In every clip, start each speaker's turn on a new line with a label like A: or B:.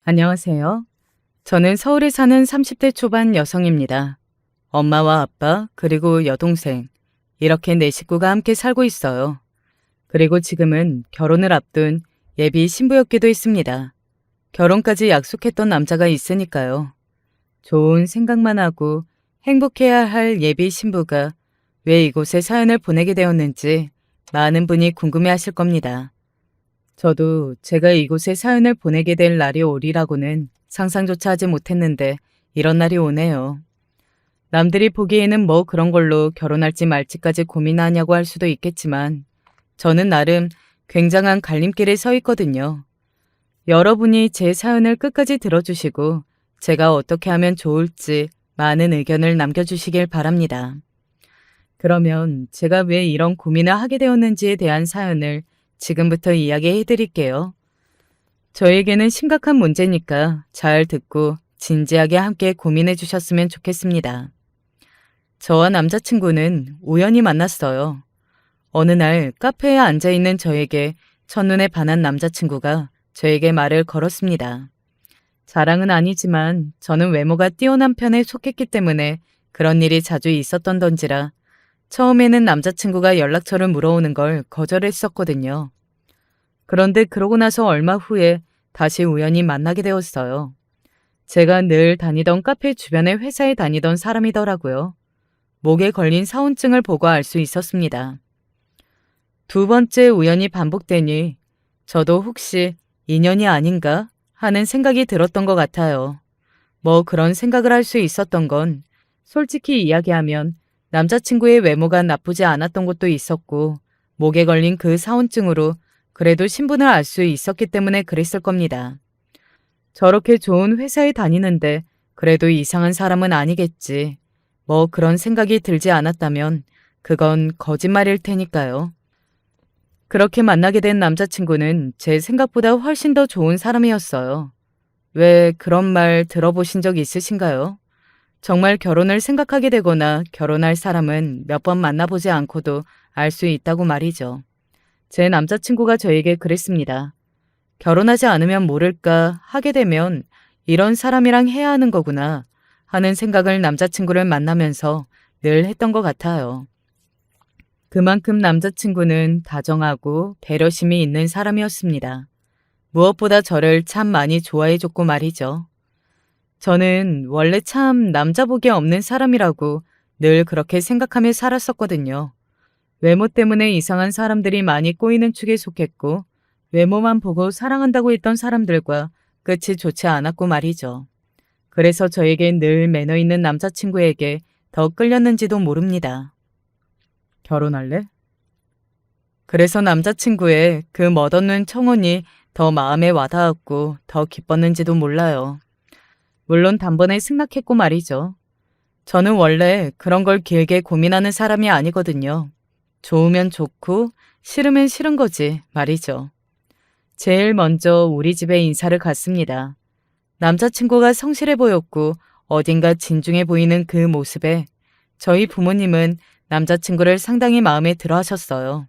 A: 안녕하세요. 저는 서울에 사는 30대 초반 여성입니다. 엄마와 아빠, 그리고 여동생, 이렇게 네 식구가 함께 살고 있어요. 그리고 지금은 결혼을 앞둔 예비 신부였기도 했습니다. 결혼까지 약속했던 남자가 있으니까요. 좋은 생각만 하고 행복해야 할 예비 신부가 왜 이곳에 사연을 보내게 되었는지 많은 분이 궁금해 하실 겁니다. 저도 제가 이곳에 사연을 보내게 될 날이 오리라고는 상상조차 하지 못했는데 이런 날이 오네요. 남들이 보기에는 뭐 그런 걸로 결혼할지 말지까지 고민하냐고 할 수도 있겠지만 저는 나름 굉장한 갈림길에 서 있거든요. 여러분이 제 사연을 끝까지 들어주시고 제가 어떻게 하면 좋을지 많은 의견을 남겨주시길 바랍니다. 그러면 제가 왜 이런 고민을 하게 되었는지에 대한 사연을 지금부터 이야기해 드릴게요. 저에게는 심각한 문제니까 잘 듣고 진지하게 함께 고민해 주셨으면 좋겠습니다. 저와 남자친구는 우연히 만났어요. 어느 날 카페에 앉아 있는 저에게 첫눈에 반한 남자친구가 저에게 말을 걸었습니다. 자랑은 아니지만 저는 외모가 뛰어난 편에 속했기 때문에 그런 일이 자주 있었던 던지라 처음에는 남자친구가 연락처를 물어오는 걸 거절했었거든요. 그런데 그러고 나서 얼마 후에 다시 우연히 만나게 되었어요. 제가 늘 다니던 카페 주변에 회사에 다니던 사람이더라고요. 목에 걸린 사원증을 보고 알 수 있었습니다. 두 번째 우연이 반복되니 저도 혹시 인연이 아닌가 하는 생각이 들었던 것 같아요. 뭐 그런 생각을 할 수 있었던 건 솔직히 이야기하면 남자친구의 외모가 나쁘지 않았던 것도 있었고 목에 걸린 그 사원증으로 그래도 신분을 알 수 있었기 때문에 그랬을 겁니다. 저렇게 좋은 회사에 다니는데 그래도 이상한 사람은 아니겠지. 뭐 그런 생각이 들지 않았다면 그건 거짓말일 테니까요. 그렇게 만나게 된 남자친구는 제 생각보다 훨씬 더 좋은 사람이었어요. 왜 그런 말 들어보신 적 있으신가요? 정말 결혼을 생각하게 되거나 결혼할 사람은 몇 번 만나보지 않고도 알 수 있다고 말이죠. 제 남자친구가 저에게 그랬습니다. 결혼하지 않으면 모를까 하게 되면 이런 사람이랑 해야 하는 거구나 하는 생각을 남자친구를 만나면서 늘 했던 것 같아요. 그만큼 남자친구는 다정하고 배려심이 있는 사람이었습니다. 무엇보다 저를 참 많이 좋아해줬고 말이죠. 저는 원래 참 남자복이 없는 사람이라고 늘 그렇게 생각하며 살았었거든요. 외모 때문에 이상한 사람들이 많이 꼬이는 축에 속했고 외모만 보고 사랑한다고 했던 사람들과 끝이 좋지 않았고 말이죠. 그래서 저에겐 늘 매너 있는 남자친구에게 더 끌렸는지도 모릅니다. 결혼할래? 그래서 남자친구의 그 멋없는 청혼이 더 마음에 와닿았고 더 기뻤는지도 몰라요. 물론 단번에 승낙했고 말이죠. 저는 원래 그런 걸 길게 고민하는 사람이 아니거든요. 좋으면 좋고 싫으면 싫은 거지 말이죠. 제일 먼저 우리 집에 인사를 갔습니다. 남자친구가 성실해 보였고 어딘가 진중해 보이는 그 모습에 저희 부모님은 남자친구를 상당히 마음에 들어 하셨어요.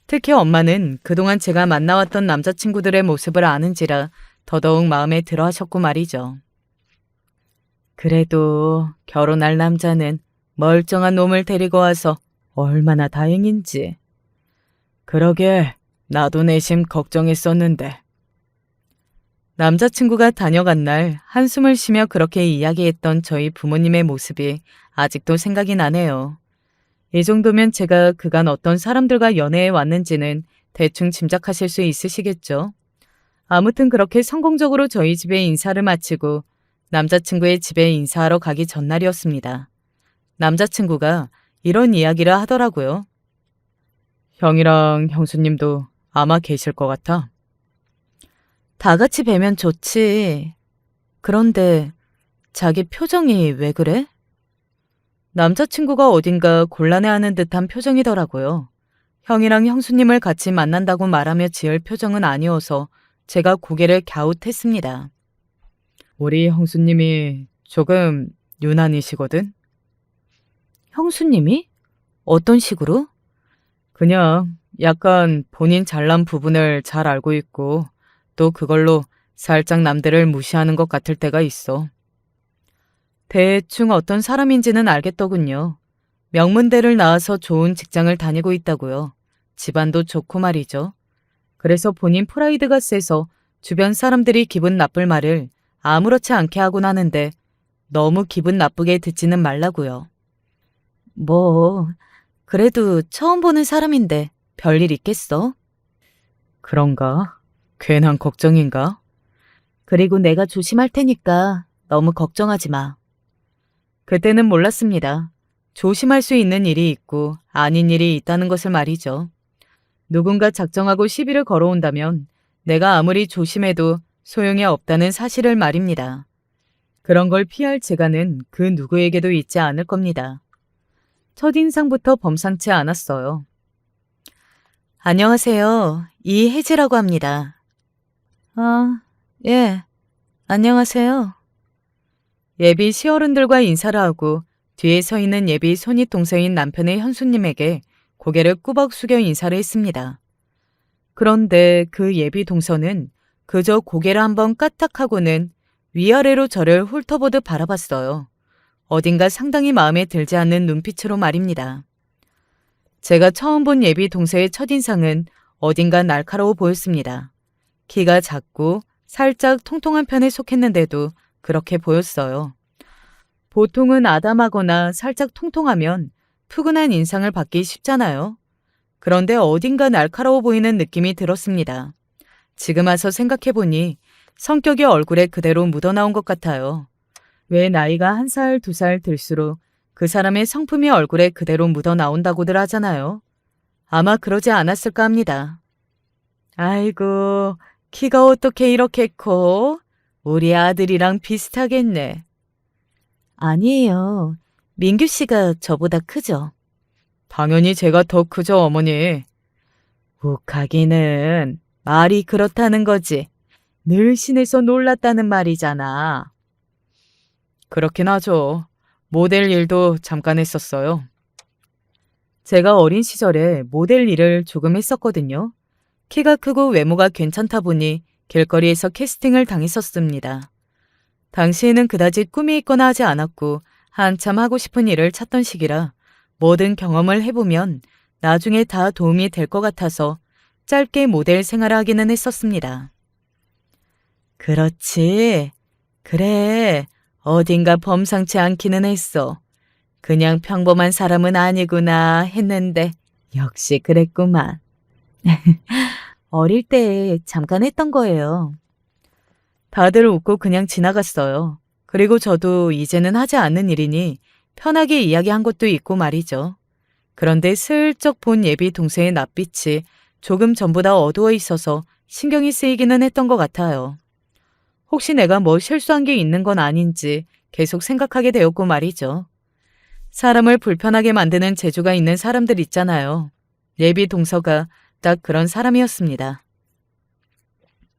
A: 특히 엄마는 그동안 제가 만나왔던 남자친구들의 모습을 아는지라 더더욱 마음에 들어 하셨고 말이죠. 그래도 결혼할 남자는 멀쩡한 놈을 데리고 와서 얼마나 다행인지. 그러게 나도 내심 걱정했었는데. 남자친구가 다녀간 날 한숨을 쉬며 그렇게 이야기했던 저희 부모님의 모습이 아직도 생각이 나네요. 이 정도면 제가 그간 어떤 사람들과 연애해 왔는지는 대충 짐작하실 수 있으시겠죠? 아무튼 그렇게 성공적으로 저희 집에 인사를 마치고 남자친구의 집에 인사하러 가기 전날이었습니다. 남자친구가 이런 이야기를 하더라고요. 형이랑 형수님도 아마 계실 것 같아. 다 같이 뵈면 좋지. 그런데 자기 표정이 왜 그래? 남자친구가 어딘가 곤란해하는 듯한 표정이더라고요. 형이랑 형수님을 같이 만난다고 말하며 지을 표정은 아니어서 제가 고개를 갸웃했습니다. 우리 형수님이 조금 유난이시거든? 형수님이? 어떤 식으로? 그냥 약간 본인 잘난 부분을 잘 알고 있고 또 그걸로 살짝 남들을 무시하는 것 같을 때가 있어. 대충 어떤 사람인지는 알겠더군요. 명문대를 나와서 좋은 직장을 다니고 있다고요. 집안도 좋고 말이죠. 그래서 본인 프라이드가 세서 주변 사람들이 기분 나쁠 말을 아무렇지 않게 하곤 하는데 너무 기분 나쁘게 듣지는 말라고요. 뭐, 그래도 처음 보는 사람인데 별일 있겠어? 그런가? 괜한 걱정인가? 그리고 내가 조심할 테니까 너무 걱정하지 마. 그때는 몰랐습니다. 조심할 수 있는 일이 있고 아닌 일이 있다는 것을 말이죠. 누군가 작정하고 시비를 걸어온다면 내가 아무리 조심해도 소용이 없다는 사실을 말입니다. 그런 걸 피할 재간은 그 누구에게도 있지 않을 겁니다. 첫인상부터 범상치 않았어요. 안녕하세요. 이혜지라고 합니다. 아, 예. 안녕하세요. 예비 시어른들과 인사를 하고 뒤에 서 있는 예비 손윗 동생인 남편의 현수님에게 고개를 꾸벅 숙여 인사를 했습니다. 그런데 그 예비 동서는 그저 고개를 한번 까딱하고는 위아래로 저를 훑어보듯 바라봤어요. 어딘가 상당히 마음에 들지 않는 눈빛으로 말입니다. 제가 처음 본 예비 동서의 첫인상은 어딘가 날카로워 보였습니다. 키가 작고 살짝 통통한 편에 속했는데도 그렇게 보였어요. 보통은 아담하거나 살짝 통통하면 푸근한 인상을 받기 쉽잖아요. 그런데 어딘가 날카로워 보이는 느낌이 들었습니다. 지금 와서 생각해보니 성격이 얼굴에 그대로 묻어나온 것 같아요. 왜 나이가 1살, 2살 들수록 그 사람의 성품이 얼굴에 그대로 묻어나온다고들 하잖아요. 아마 그러지 않았을까 합니다. 아이고, 키가 어떻게 이렇게 커? 우리 아들이랑 비슷하겠네. 아니에요. 민규 씨가 저보다 크죠? 당연히 제가 더 크죠, 어머니. 욱하기는 말이 그렇다는 거지. 늘씬해서 놀랐다는 말이잖아. 그렇긴 하죠. 모델 일도 잠깐 했었어요. 제가 어린 시절에 모델 일을 조금 했었거든요. 키가 크고 외모가 괜찮다 보니 길거리에서 캐스팅을 당했었습니다. 당시에는 그다지 꿈이 있거나 하지 않았고 한참 하고 싶은 일을 찾던 시기라 모든 경험을 해보면 나중에 다 도움이 될 것 같아서 짧게 모델 생활을 하기는 했었습니다. 그렇지. 그래. 어딘가 범상치 않기는 했어. 그냥 평범한 사람은 아니구나 했는데 역시 그랬구만. 어릴 때 잠깐 했던 거예요. 다들 웃고 그냥 지나갔어요. 그리고 저도 이제는 하지 않는 일이니 편하게 이야기한 것도 있고 말이죠. 그런데 슬쩍 본 예비 동생의 낯빛이 조금 전보다 어두워 있어서 신경이 쓰이기는 했던 것 같아요. 혹시 내가 뭐 실수한 게 있는 건 아닌지 계속 생각하게 되었고 말이죠. 사람을 불편하게 만드는 재주가 있는 사람들 있잖아요. 예비 동서가 딱 그런 사람이었습니다.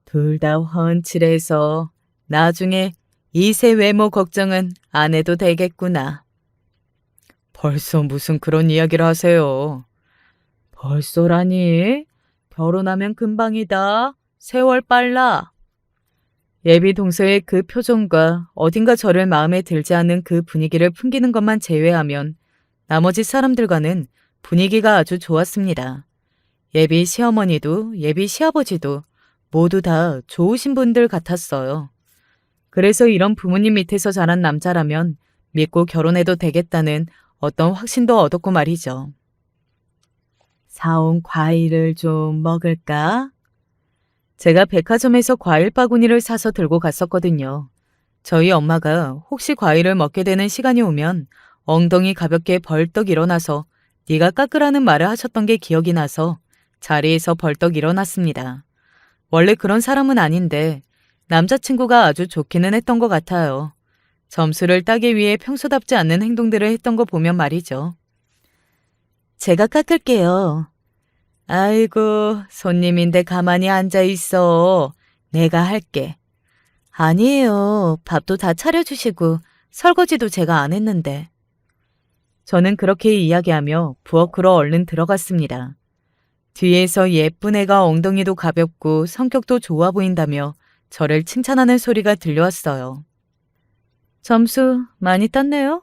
A: 둘 다 훤칠해서 나중에 이세 외모 걱정은 안 해도 되겠구나. 벌써 무슨 그런 이야기를 하세요. 벌써라니? 결혼하면 금방이다. 세월 빨라. 예비 동서의 그 표정과 어딘가 저를 마음에 들지 않는 그 분위기를 풍기는 것만 제외하면 나머지 사람들과는 분위기가 아주 좋았습니다. 예비 시어머니도 예비 시아버지도 모두 다 좋으신 분들 같았어요. 그래서 이런 부모님 밑에서 자란 남자라면 믿고 결혼해도 되겠다는 어떤 확신도 얻었고 말이죠. 사온 과일을 좀 먹을까? 제가 백화점에서 과일 바구니를 사서 들고 갔었거든요. 저희 엄마가 혹시 과일을 먹게 되는 시간이 오면 엉덩이 가볍게 벌떡 일어나서 네가 깎으라는 말을 하셨던 게 기억이 나서 자리에서 벌떡 일어났습니다. 원래 그런 사람은 아닌데 남자친구가 아주 좋기는 했던 것 같아요. 점수를 따기 위해 평소답지 않는 행동들을 했던 거 보면 말이죠. 제가 깎을게요. 아이고, 손님인데 가만히 앉아 있어. 내가 할게. 아니에요. 밥도 다 차려주시고 설거지도 제가 안 했는데. 저는 그렇게 이야기하며 부엌으로 얼른 들어갔습니다. 뒤에서 예쁜 애가 엉덩이도 가볍고 성격도 좋아 보인다며 저를 칭찬하는 소리가 들려왔어요. 점수 많이 땄네요?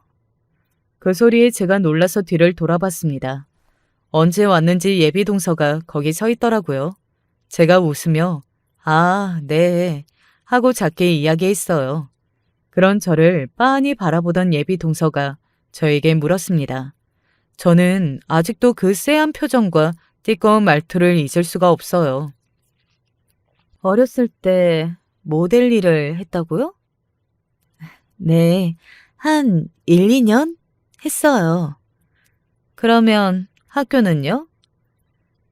A: 그 소리에 제가 놀라서 뒤를 돌아봤습니다. 언제 왔는지 예비 동서가 거기 서 있더라고요. 제가 웃으며 아, 네 하고 작게 이야기했어요. 그런 저를 빤히 바라보던 예비 동서가 저에게 물었습니다. 저는 아직도 그 쎄한 표정과 띠꺼운 말투를 잊을 수가 없어요. 어렸을 때 모델 일을 했다고요? 네, 한 1, 2년 했어요. 그러면 학교는요?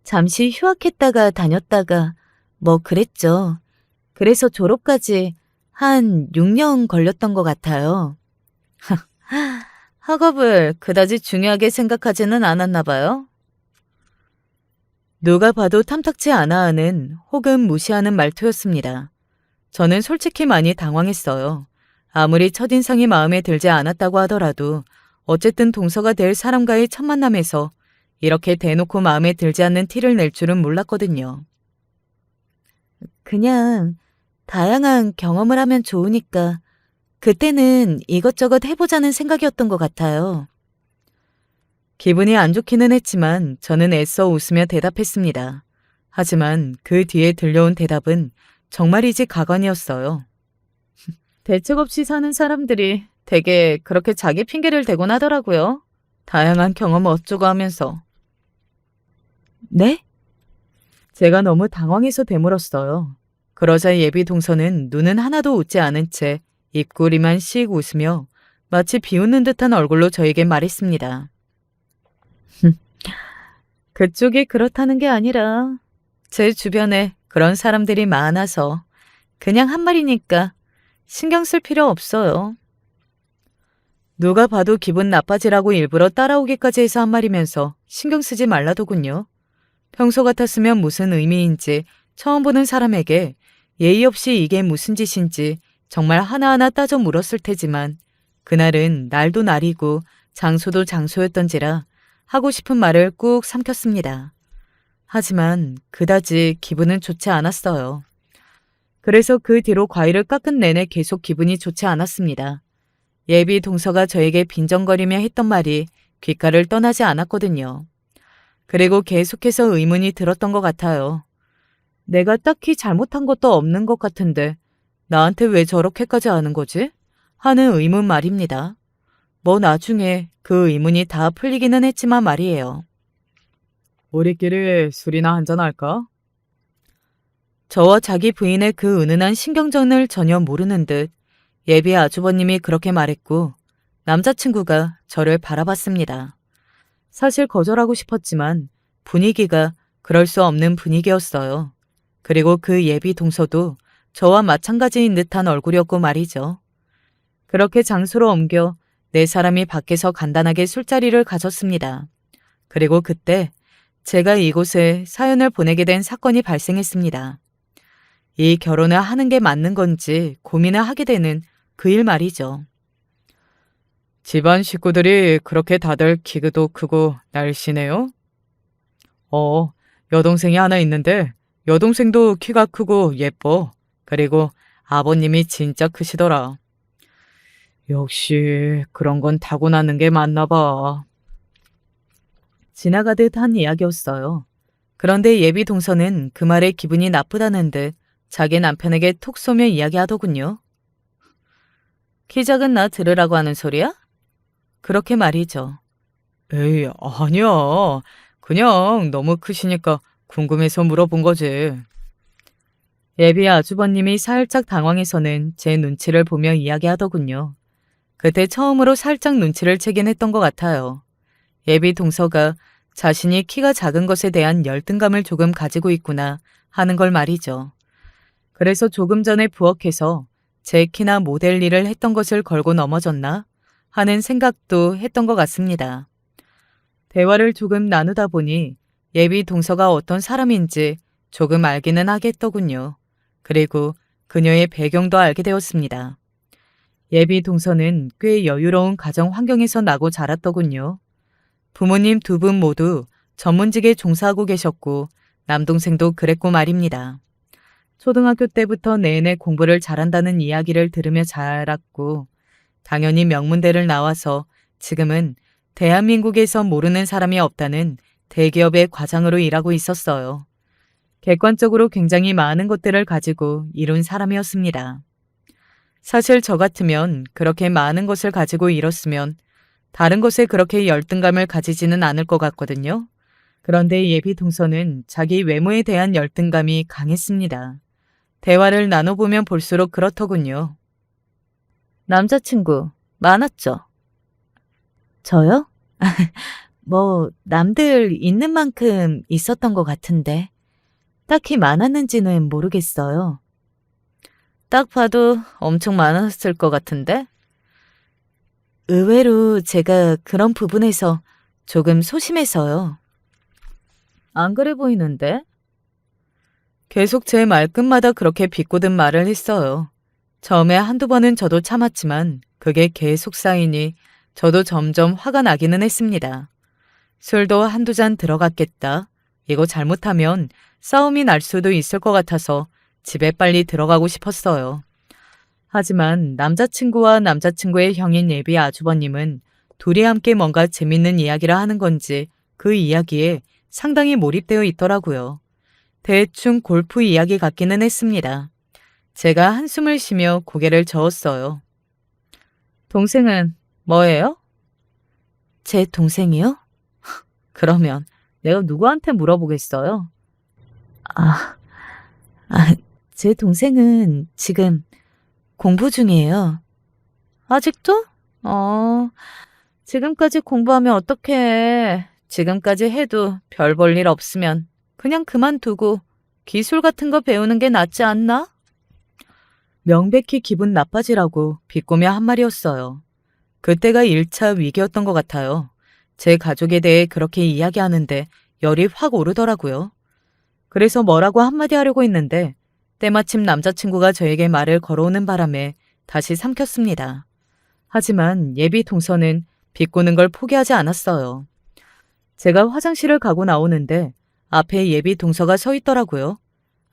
A: 잠시 휴학했다가 다녔다가 뭐 그랬죠. 그래서 졸업까지 한 6년 걸렸던 것 같아요. 학업을 그다지 중요하게 생각하지는 않았나 봐요. 누가 봐도 탐탁치 않아 하는 혹은 무시하는 말투였습니다. 저는 솔직히 많이 당황했어요. 아무리 첫인상이 마음에 들지 않았다고 하더라도 어쨌든 동서가 될 사람과의 첫 만남에서 이렇게 대놓고 마음에 들지 않는 티를 낼 줄은 몰랐거든요. 그냥 다양한 경험을 하면 좋으니까 그때는 이것저것 해보자는 생각이었던 것 같아요. 기분이 안 좋기는 했지만 저는 애써 웃으며 대답했습니다. 하지만 그 뒤에 들려온 대답은 정말이지 가관이었어요. 대책 없이 사는 사람들이 되게 그렇게 자기 핑계를 대곤 하더라고요. 다양한 경험 어쩌고 하면서. 네? 제가 너무 당황해서 되물었어요. 그러자 예비 동서는 눈은 하나도 웃지 않은 채 입꼬리만 씩 웃으며 마치 비웃는 듯한 얼굴로 저에게 말했습니다. 그쪽이 그렇다는 게 아니라 제 주변에 그런 사람들이 많아서 그냥 한 말이니까 신경 쓸 필요 없어요. 누가 봐도 기분 나빠지라고 일부러 따라오기까지 해서 한 말이면서 신경 쓰지 말라더군요. 평소 같았으면 무슨 의미인지 처음 보는 사람에게 예의 없이 이게 무슨 짓인지 정말 하나하나 따져 물었을 테지만 그날은 날도 날이고 장소도 장소였던지라 하고 싶은 말을 꾹 삼켰습니다. 하지만 그다지 기분은 좋지 않았어요. 그래서 그 뒤로 과일을 깎은 내내 계속 기분이 좋지 않았습니다. 예비 동서가 저에게 빈정거리며 했던 말이 귓가를 떠나지 않았거든요. 그리고 계속해서 의문이 들었던 것 같아요. 내가 딱히 잘못한 것도 없는 것 같은데 나한테 왜 저렇게까지 하는 거지? 하는 의문 말입니다. 뭐 나중에 그 의문이 다 풀리기는 했지만 말이에요. 우리끼리 술이나 한잔할까? 저와 자기 부인의 그 은은한 신경전을 전혀 모르는 듯 예비 아주버님이 그렇게 말했고 남자친구가 저를 바라봤습니다. 사실 거절하고 싶었지만 분위기가 그럴 수 없는 분위기였어요. 그리고 그 예비 동서도 저와 마찬가지인 듯한 얼굴이었고 말이죠. 그렇게 장소로 옮겨 네 사람이 밖에서 간단하게 술자리를 가졌습니다. 그리고 그때 제가 이곳에 사연을 보내게 된 사건이 발생했습니다. 이 결혼을 하는 게 맞는 건지 고민을 하게 되는 그 일 말이죠. 집안 식구들이 그렇게 다들 키도 크고 날씬해요? 여동생이 하나 있는데 여동생도 키가 크고 예뻐. 그리고 아버님이 진짜 크시더라. 역시 그런 건 타고나는 게 맞나 봐. 지나가듯 한 이야기였어요. 그런데 예비 동서는 그 말에 기분이 나쁘다는 듯 자기 남편에게 톡 쏘며 이야기하더군요. 키 작은 나 들으라고 하는 소리야? 그렇게 말이죠. 에이, 아니야. 그냥 너무 크시니까 궁금해서 물어본 거지. 예비 아주버님이 살짝 당황해서는 제 눈치를 보며 이야기하더군요. 그때 처음으로 살짝 눈치를 채긴 했던 것 같아요. 예비 동서가 자신이 키가 작은 것에 대한 열등감을 조금 가지고 있구나 하는 걸 말이죠. 그래서 조금 전에 부엌에서 제 키나 모델 일을 했던 것을 걸고 넘어졌나 하는 생각도 했던 것 같습니다. 대화를 조금 나누다 보니 예비 동서가 어떤 사람인지 조금 알기는 하겠더군요. 그리고 그녀의 배경도 알게 되었습니다. 예비 동서는 꽤 여유로운 가정 환경에서 나고 자랐더군요. 부모님 두 분 모두 전문직에 종사하고 계셨고 남동생도 그랬고 말입니다. 초등학교 때부터 내내 공부를 잘한다는 이야기를 들으며 자랐고, 당연히 명문대를 나와서 지금은 대한민국에서 모르는 사람이 없다는 대기업의 과장으로 일하고 있었어요. 객관적으로 굉장히 많은 것들을 가지고 이룬 사람이었습니다. 사실 저 같으면 그렇게 많은 것을 가지고 이뤘으면 다른 것에 그렇게 열등감을 가지지는 않을 것 같거든요. 그런데 예비 동서는 자기 외모에 대한 열등감이 강했습니다. 대화를 나눠보면 볼수록 그렇더군요. 남자친구 많았죠? 저요? 뭐 남들 있는 만큼 있었던 것 같은데 딱히 많았는지는 모르겠어요. 딱 봐도 엄청 많았을 것 같은데? 의외로 제가 그런 부분에서 조금 소심해서요. 안 그래 보이는데? 계속 제 말끝마다 그렇게 비꼬든 말을 했어요. 처음에 한두 번은 저도 참았지만 그게 계속 쌓이니 저도 점점 화가 나기는 했습니다. 술도 한두 잔 들어갔겠다. 이거 잘못하면 싸움이 날 수도 있을 것 같아서 집에 빨리 들어가고 싶었어요. 하지만 남자친구와 남자친구의 형인 예비 아주버님은 둘이 함께 뭔가 재밌는 이야기를 하는 건지 그 이야기에 상당히 몰입되어 있더라고요. 대충 골프 이야기 같기는 했습니다. 제가 한숨을 쉬며 고개를 저었어요. 동생은 뭐예요? 제 동생이요? 그러면 내가 누구한테 물어보겠어요? 아, 제 동생은 지금 공부 중이에요. 아직도? 지금까지 공부하면 어떡해. 지금까지 해도 별 볼 일 없으면 그냥 그만두고 기술 같은 거 배우는 게 낫지 않나? 명백히 기분 나빠지라고 비꼬며 한 말이었어요. 그때가 1차 위기였던 것 같아요. 제 가족에 대해 그렇게 이야기하는데 열이 확 오르더라고요. 그래서 뭐라고 한마디 하려고 했는데 때마침 남자친구가 저에게 말을 걸어오는 바람에 다시 삼켰습니다. 하지만 예비 동서는 비꼬는 걸 포기하지 않았어요. 제가 화장실을 가고 나오는데 앞에 예비 동서가 서 있더라고요.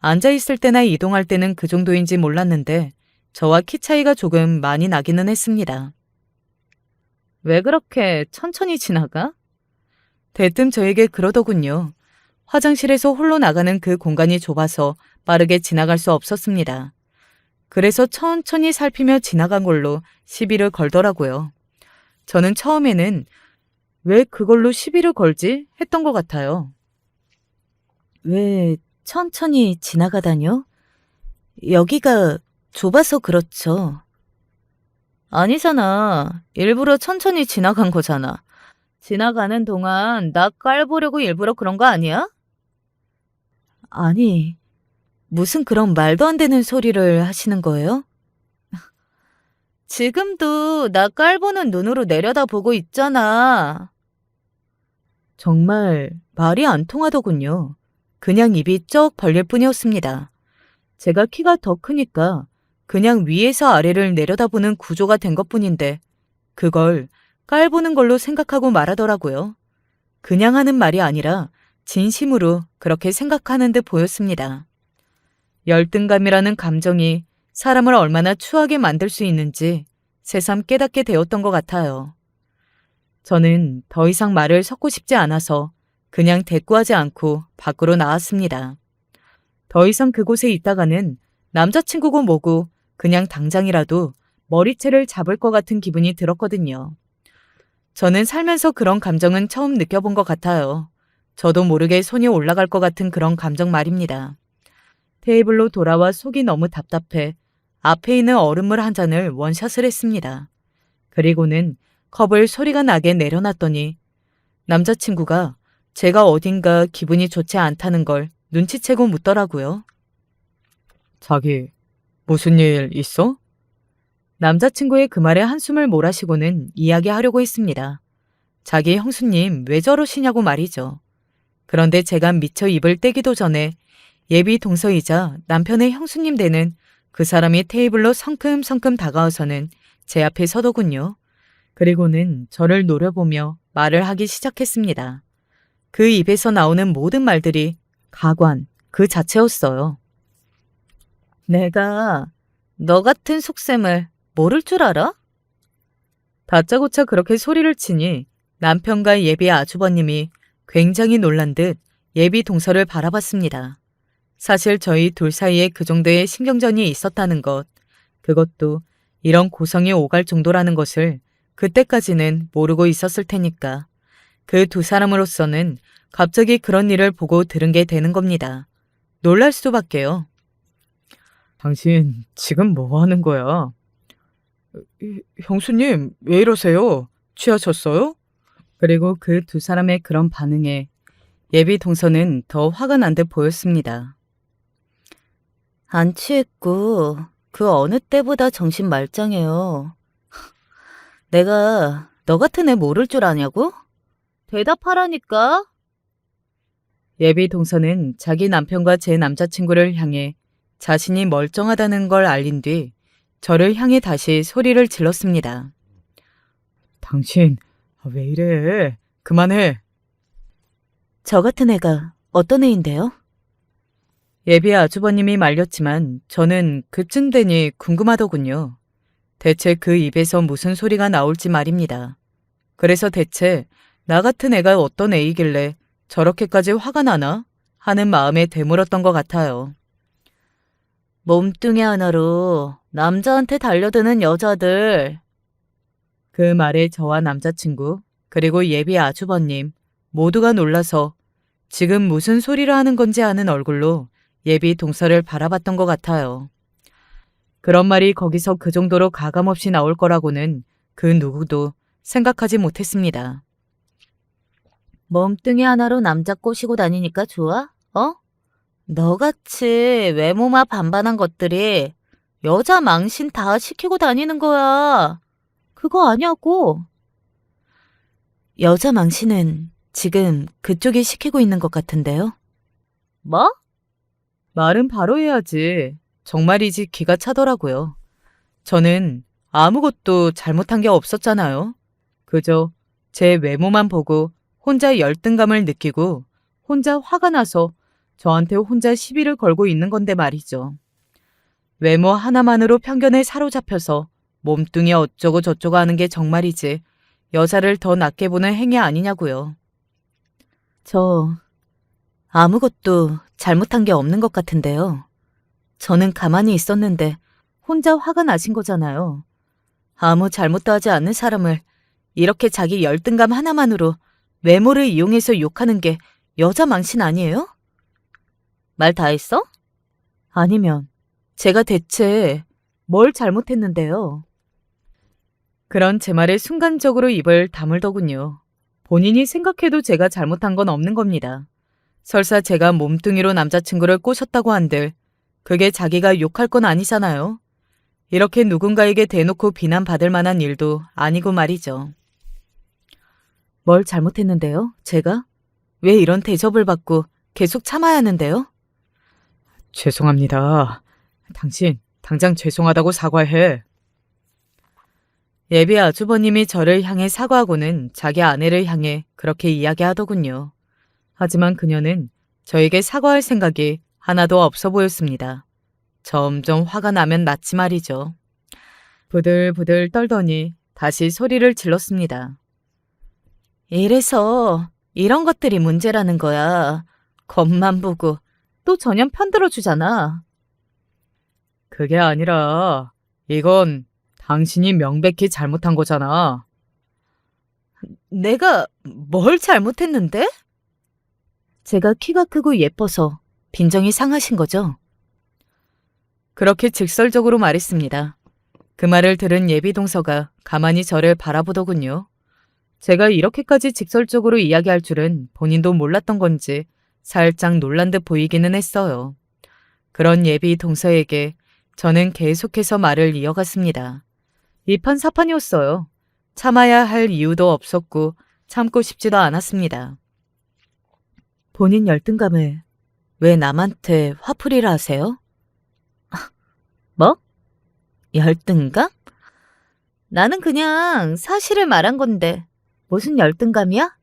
A: 앉아있을 때나 이동할 때는 그 정도인지 몰랐는데 저와 키 차이가 조금 많이 나기는 했습니다. 왜 그렇게 천천히 지나가? 대뜸 저에게 그러더군요. 화장실에서 홀로 나가는 그 공간이 좁아서 빠르게 지나갈 수 없었습니다. 그래서 천천히 살피며 지나간 걸로 시비를 걸더라고요. 저는 처음에는 왜 그걸로 시비를 걸지 했던 것 같아요. 왜 천천히 지나가다뇨? 여기가 좁아서 그렇죠. 아니잖아. 일부러 천천히 지나간 거잖아. 지나가는 동안 나 깔보려고 일부러 그런 거 아니야? 아니, 무슨 그런 말도 안 되는 소리를 하시는 거예요? 지금도 나 깔보는 눈으로 내려다보고 있잖아. 정말 말이 안 통하더군요. 그냥 입이 쩍 벌릴 뿐이었습니다. 제가 키가 더 크니까 그냥 위에서 아래를 내려다보는 구조가 된 것뿐인데 그걸 깔보는 걸로 생각하고 말하더라고요. 그냥 하는 말이 아니라 진심으로 그렇게 생각하는 듯 보였습니다. 열등감이라는 감정이 사람을 얼마나 추하게 만들 수 있는지 새삼 깨닫게 되었던 것 같아요. 저는 더 이상 말을 섞고 싶지 않아서 그냥 대꾸하지 않고 밖으로 나왔습니다. 더 이상 그곳에 있다가는 남자친구고 뭐고 그냥 당장이라도 머리채를 잡을 것 같은 기분이 들었거든요. 저는 살면서 그런 감정은 처음 느껴본 것 같아요. 저도 모르게 손이 올라갈 것 같은 그런 감정 말입니다. 테이블로 돌아와 속이 너무 답답해 앞에 있는 얼음물 한 잔을 원샷을 했습니다. 그리고는 컵을 소리가 나게 내려놨더니 남자친구가 제가 어딘가 기분이 좋지 않다는 걸 눈치채고 묻더라고요. 자기, 무슨 일 있어? 남자친구의 그 말에 한숨을 몰아쉬고는 이야기하려고 했습니다. 자기 형수님 왜 저러시냐고 말이죠. 그런데 제가 미처 입을 떼기도 전에 예비 동서이자 남편의 형수님 되는 그 사람이 테이블로 성큼성큼 다가와서는 제 앞에 서더군요. 그리고는 저를 노려보며 말을 하기 시작했습니다. 그 입에서 나오는 모든 말들이 가관 그 자체였어요. 내가 너 같은 속셈을 모를 줄 알아? 다짜고짜 그렇게 소리를 치니 남편과 예비 아주버님이 굉장히 놀란 듯 예비 동서를 바라봤습니다. 사실 저희 둘 사이에 그 정도의 신경전이 있었다는 것, 그것도 이런 고성이 오갈 정도라는 것을 그때까지는 모르고 있었을 테니까 그 두 사람으로서는 갑자기 그런 일을 보고 들은 게 되는 겁니다. 놀랄 수밖에요. 당신 지금 뭐 하는 거야? 형수님, 왜 이러세요? 취하셨어요? 그리고 그 두 사람의 그런 반응에 예비 동서는 더 화가 난 듯 보였습니다. 안 취했고 그 어느 때보다 정신 말짱해요. 내가 너 같은 애 모를 줄 아냐고? 대답하라니까. 예비 동서는 자기 남편과 제 남자친구를 향해 자신이 멀쩡하다는 걸 알린 뒤 저를 향해 다시 소리를 질렀습니다. 당신 왜 이래? 그만해. 저 같은 애가 어떤 애인데요? 예비 아주버님이 말렸지만 저는 그쯤 되니 궁금하더군요. 대체 그 입에서 무슨 소리가 나올지 말입니다. 그래서 대체 나 같은 애가 어떤 애이길래 저렇게까지 화가 나나 하는 마음에 되물었던 것 같아요. 몸뚱이 하나로 남자한테 달려드는 여자들. 그 말에 저와 남자친구 그리고 예비 아주버님 모두가 놀라서 지금 무슨 소리를 하는 건지 아는 얼굴로 예비 동서를 바라봤던 것 같아요. 그런 말이 거기서 그 정도로 가감없이 나올 거라고는 그 누구도 생각하지 못했습니다. 몸뚱이 하나로 남자 꼬시고 다니니까 좋아? 어? 너같이 외모만 반반한 것들이 여자 망신 다 시키고 다니는 거야. 그거 아니야고. 여자 망신은 지금 그쪽이 시키고 있는 것 같은데요. 뭐? 말은 바로 해야지. 정말이지 기가 차더라고요. 저는 아무것도 잘못한 게 없었잖아요. 그저 제 외모만 보고 혼자 열등감을 느끼고 혼자 화가 나서 저한테 혼자 시비를 걸고 있는 건데 말이죠. 외모 하나만으로 편견에 사로잡혀서 몸뚱이 어쩌고 저쩌고 하는 게 정말이지 여자를 더 낮게 보는 행위 아니냐고요. 저 아무것도 잘못한 게 없는 것 같은데요. 저는 가만히 있었는데 혼자 화가 나신 거잖아요. 아무 잘못도 하지 않는 사람을 이렇게 자기 열등감 하나만으로 외모를 이용해서 욕하는 게 여자 망신 아니에요? 말 다 했어? 아니면 제가 대체 뭘 잘못했는데요? 그런 제 말에 순간적으로 입을 다물더군요. 본인이 생각해도 제가 잘못한 건 없는 겁니다. 설사 제가 몸뚱이로 남자친구를 꼬셨다고 한들 그게 자기가 욕할 건 아니잖아요. 이렇게 누군가에게 대놓고 비난받을 만한 일도 아니고 말이죠. 뭘 잘못했는데요? 제가? 왜 이런 대접을 받고 계속 참아야 하는데요? 죄송합니다. 당신 당장 죄송하다고 사과해. 예비 아주버님이 저를 향해 사과하고는 자기 아내를 향해 그렇게 이야기하더군요. 하지만 그녀는 저에게 사과할 생각이 하나도 없어 보였습니다. 점점 화가 나면 났지 말이죠. 부들부들 떨더니 다시 소리를 질렀습니다. 이래서 이런 것들이 문제라는 거야. 겉만 보고 또 전혀 편들어 주잖아. 그게 아니라 이건 당신이 명백히 잘못한 거잖아. 내가 뭘 잘못했는데? 제가 키가 크고 예뻐서 빈정이 상하신 거죠? 그렇게 직설적으로 말했습니다. 그 말을 들은 예비 동서가 가만히 저를 바라보더군요. 제가 이렇게까지 직설적으로 이야기할 줄은 본인도 몰랐던 건지 살짝 놀란 듯 보이기는 했어요. 그런 예비 동서에게 저는 계속해서 말을 이어갔습니다. 이판사판이었어요. 참아야 할 이유도 없었고 참고 싶지도 않았습니다. 본인 열등감을 왜 남한테 화풀이를 하세요? 뭐? 열등감? 나는 그냥 사실을 말한 건데 무슨 열등감이야?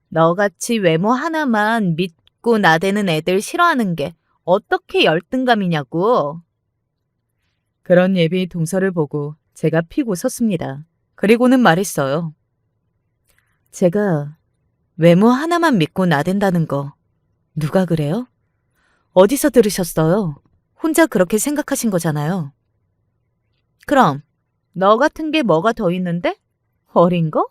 A: 너같이 외모 하나만 믿고 나대는 애들 싫어하는 게 어떻게 열등감이냐고. 그런 예비 동서를 보고 제가 픽 웃었습니다. 그리고는 말했어요. 제가 외모 하나만 믿고 나댄다는 거 누가 그래요? 어디서 들으셨어요? 혼자 그렇게 생각하신 거잖아요. 그럼 너 같은 게 뭐가 더 있는데? 어린 거?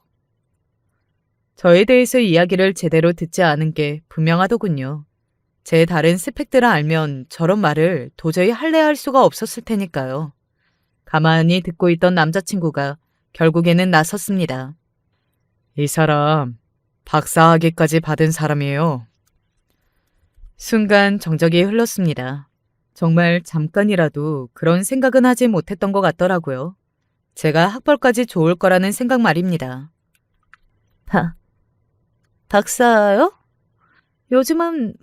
A: 저에 대해서 이야기를 제대로 듣지 않은 게 분명하더군요. 제 다른 스펙들을 알면 저런 말을 도저히 할래할 수가 없었을 테니까요. 가만히 듣고 있던 남자친구가 결국에는 나섰습니다. 이 사람 박사학위까지 받은 사람이에요. 순간 정적이 흘렀습니다. 정말 잠깐이라도 그런 생각은 하지 못했던 것 같더라고요. 제가 학벌까지 좋을 거라는 생각 말입니다. 박사요? 요즘은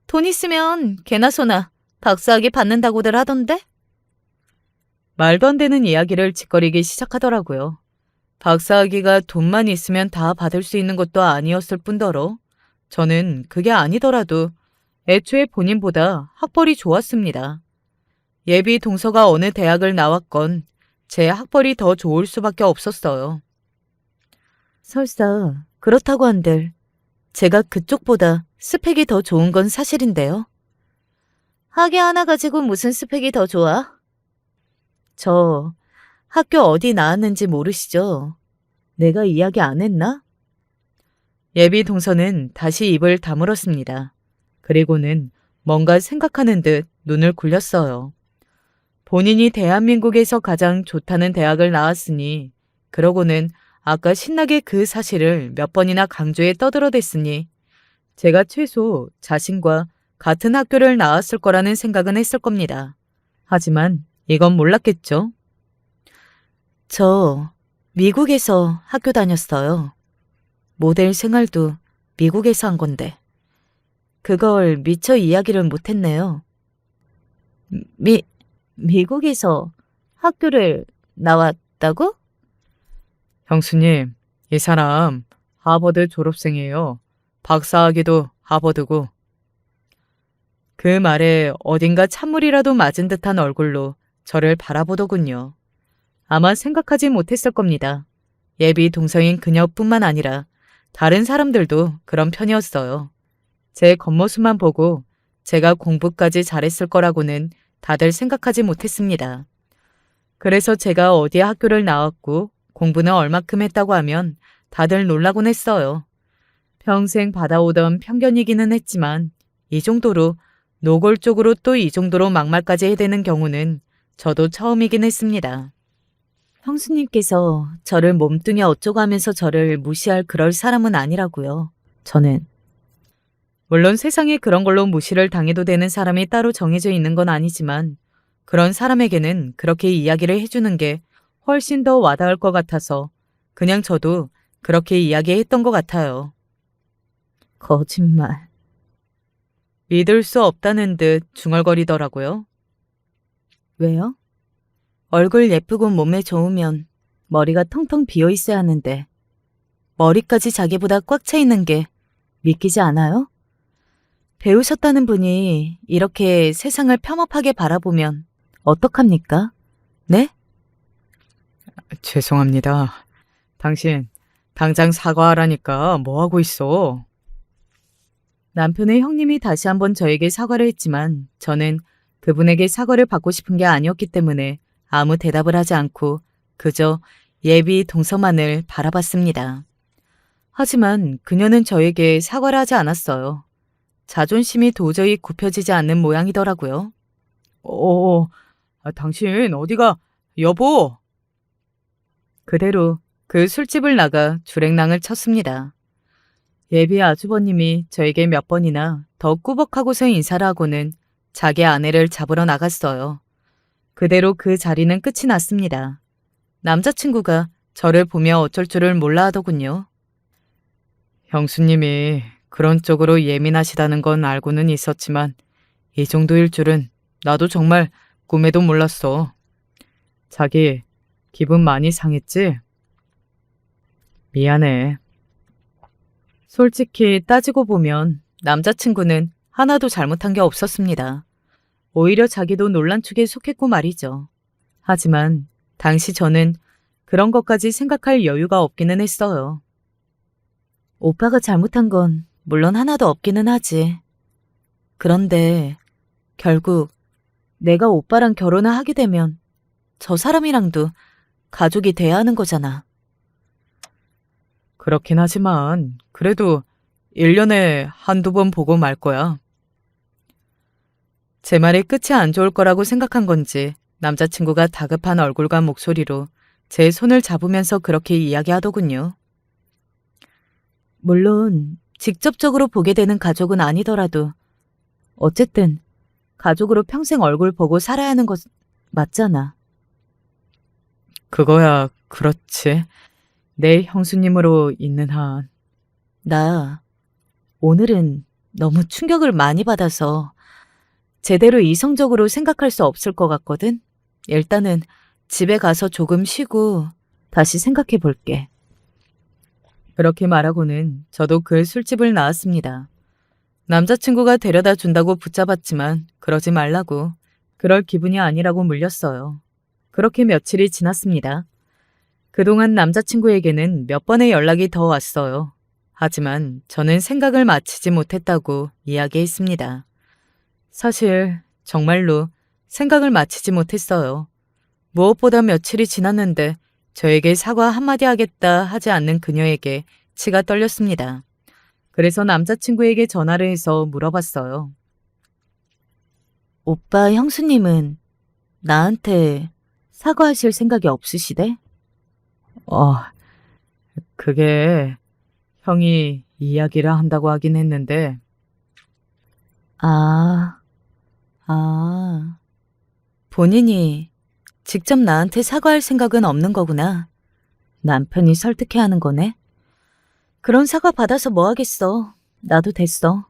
A: 돈 있으면 개나 소나 박사학위 받는다고들 하던데? 말도 안 되는 이야기를 짓거리기 시작하더라고요. 박사학위가 돈만 있으면 다 받을 수 있는 것도 아니었을 뿐더러 저는 그게 아니더라도 애초에 본인보다 학벌이 좋았습니다. 예비 동서가 어느 대학을 나왔건 제 학벌이 더 좋을 수밖에 없었어요. 설사 그렇다고 한들 제가 그쪽보다 스펙이 더 좋은 건 사실인데요. 학위 하나 가지고 무슨 스펙이 더 좋아? 저 학교 어디 나왔는지 모르시죠? 내가 이야기 안 했나? 예비 동서는 다시 입을 다물었습니다. 그리고는 뭔가 생각하는 듯 눈을 굴렸어요. 본인이 대한민국에서 가장 좋다는 대학을 나왔으니 그러고는 아까 신나게 그 사실을 몇 번이나 강조해 떠들어댔으니 제가 최소 자신과 같은 학교를 나왔을 거라는 생각은 했을 겁니다. 하지만 이건 몰랐겠죠. 저 미국에서 학교 다녔어요. 모델 생활도 미국에서 한 건데. 그걸 미처 이야기를 못했네요. 미국에서 학교를 나왔다고? 형수님, 이 사람 하버드 졸업생이에요. 박사학위도 하버드고. 그 말에 어딘가 찬물이라도 맞은 듯한 얼굴로 저를 바라보더군요. 아마 생각하지 못했을 겁니다. 예비 동서인 그녀뿐만 아니라 다른 사람들도 그런 편이었어요. 제 겉모습만 보고 제가 공부까지 잘했을 거라고는 다들 생각하지 못했습니다. 그래서 제가 어디 학교를 나왔고 공부는 얼마큼 했다고 하면 다들 놀라곤 했어요. 평생 받아오던 편견이기는 했지만 이 정도로 노골적으로 또 이 정도로 막말까지 해대는 경우는 저도 처음이긴 했습니다. 형수님께서 저를 몸뚱이 어쩌고 하면서 저를 무시할 그럴 사람은 아니라고요. 저는. 물론 세상에 그런 걸로 무시를 당해도 되는 사람이 따로 정해져 있는 건 아니지만 그런 사람에게는 그렇게 이야기를 해주는 게 훨씬 더 와닿을 것 같아서 그냥 저도 그렇게 이야기했던 것 같아요. 거짓말. 믿을 수 없다는 듯 중얼거리더라고요. 왜요? 얼굴 예쁘고 몸매 좋으면 머리가 텅텅 비어 있어야 하는데 머리까지 자기보다 꽉 차 있는 게 믿기지 않아요? 배우셨다는 분이 이렇게 세상을 폄업하게 바라보면 어떡합니까? 네? 죄송합니다. 당신 당장 사과하라니까 뭐하고 있어? 남편의 형님이 다시 한번 저에게 사과를 했지만 저는 그분에게 사과를 받고 싶은 게 아니었기 때문에 아무 대답을 하지 않고 그저 예비 동서만을 바라봤습니다. 하지만 그녀는 저에게 사과를 하지 않았어요. 자존심이 도저히 굽혀지지 않는 모양이더라고요. 당신 어디가, 여보! 그대로 그 술집을 나가 주랭랑을 쳤습니다. 예비 아주버님이 저에게 몇 번이나 더 꾸벅하고서 인사를 하고는 자기 아내를 잡으러 나갔어요. 그대로 그 자리는 끝이 났습니다. 남자친구가 저를 보며 어쩔 줄을 몰라 하더군요. 형수님이 그런 쪽으로 예민하시다는 건 알고는 있었지만 이 정도일 줄은 나도 정말 꿈에도 몰랐어. 자기 기분 많이 상했지? 미안해. 솔직히 따지고 보면 남자친구는 하나도 잘못한 게 없었습니다. 오히려 자기도 논란 축에 속했고 말이죠. 하지만 당시 저는 그런 것까지 생각할 여유가 없기는 했어요. 오빠가 잘못한 건 물론 하나도 없기는 하지. 그런데 결국 내가 오빠랑 결혼을 하게 되면 저 사람이랑도 가족이 돼야 하는 거잖아. 그렇긴 하지만 그래도 1년에 한두 번 보고 말 거야. 제 말이 끝이 안 좋을 거라고 생각한 건지 남자친구가 다급한 얼굴과 목소리로 제 손을 잡으면서 그렇게 이야기하더군요. 물론 직접적으로 보게 되는 가족은 아니더라도 어쨌든 가족으로 평생 얼굴 보고 살아야 하는 것 맞잖아. 그거야 그렇지. 내 형수님으로 있는 한. 나 오늘은 너무 충격을 많이 받아서 제대로 이성적으로 생각할 수 없을 것 같거든. 일단은 집에 가서 조금 쉬고 다시 생각해 볼게. 그렇게 말하고는 저도 그 술집을 나왔습니다. 남자친구가 데려다 준다고 붙잡았지만 그러지 말라고, 그럴 기분이 아니라고 물렸어요. 그렇게 며칠이 지났습니다. 그동안 남자친구에게는 몇 번의 연락이 더 왔어요. 하지만 저는 생각을 마치지 못했다고 이야기했습니다. 사실 정말로 생각을 마치지 못했어요. 무엇보다 며칠이 지났는데 저에게 사과 한마디 하겠다 하지 않는 그녀에게 치가 떨렸습니다. 그래서 남자친구에게 전화를 해서 물어봤어요. 오빠 형수님은 나한테 사과하실 생각이 없으시대? 그게 형이 이야기를 한다고 하긴 했는데. 본인이 직접 나한테 사과할 생각은 없는 거구나. 남편이 설득해야 하는 거네. 그런 사과 받아서 뭐 하겠어. 나도 됐어.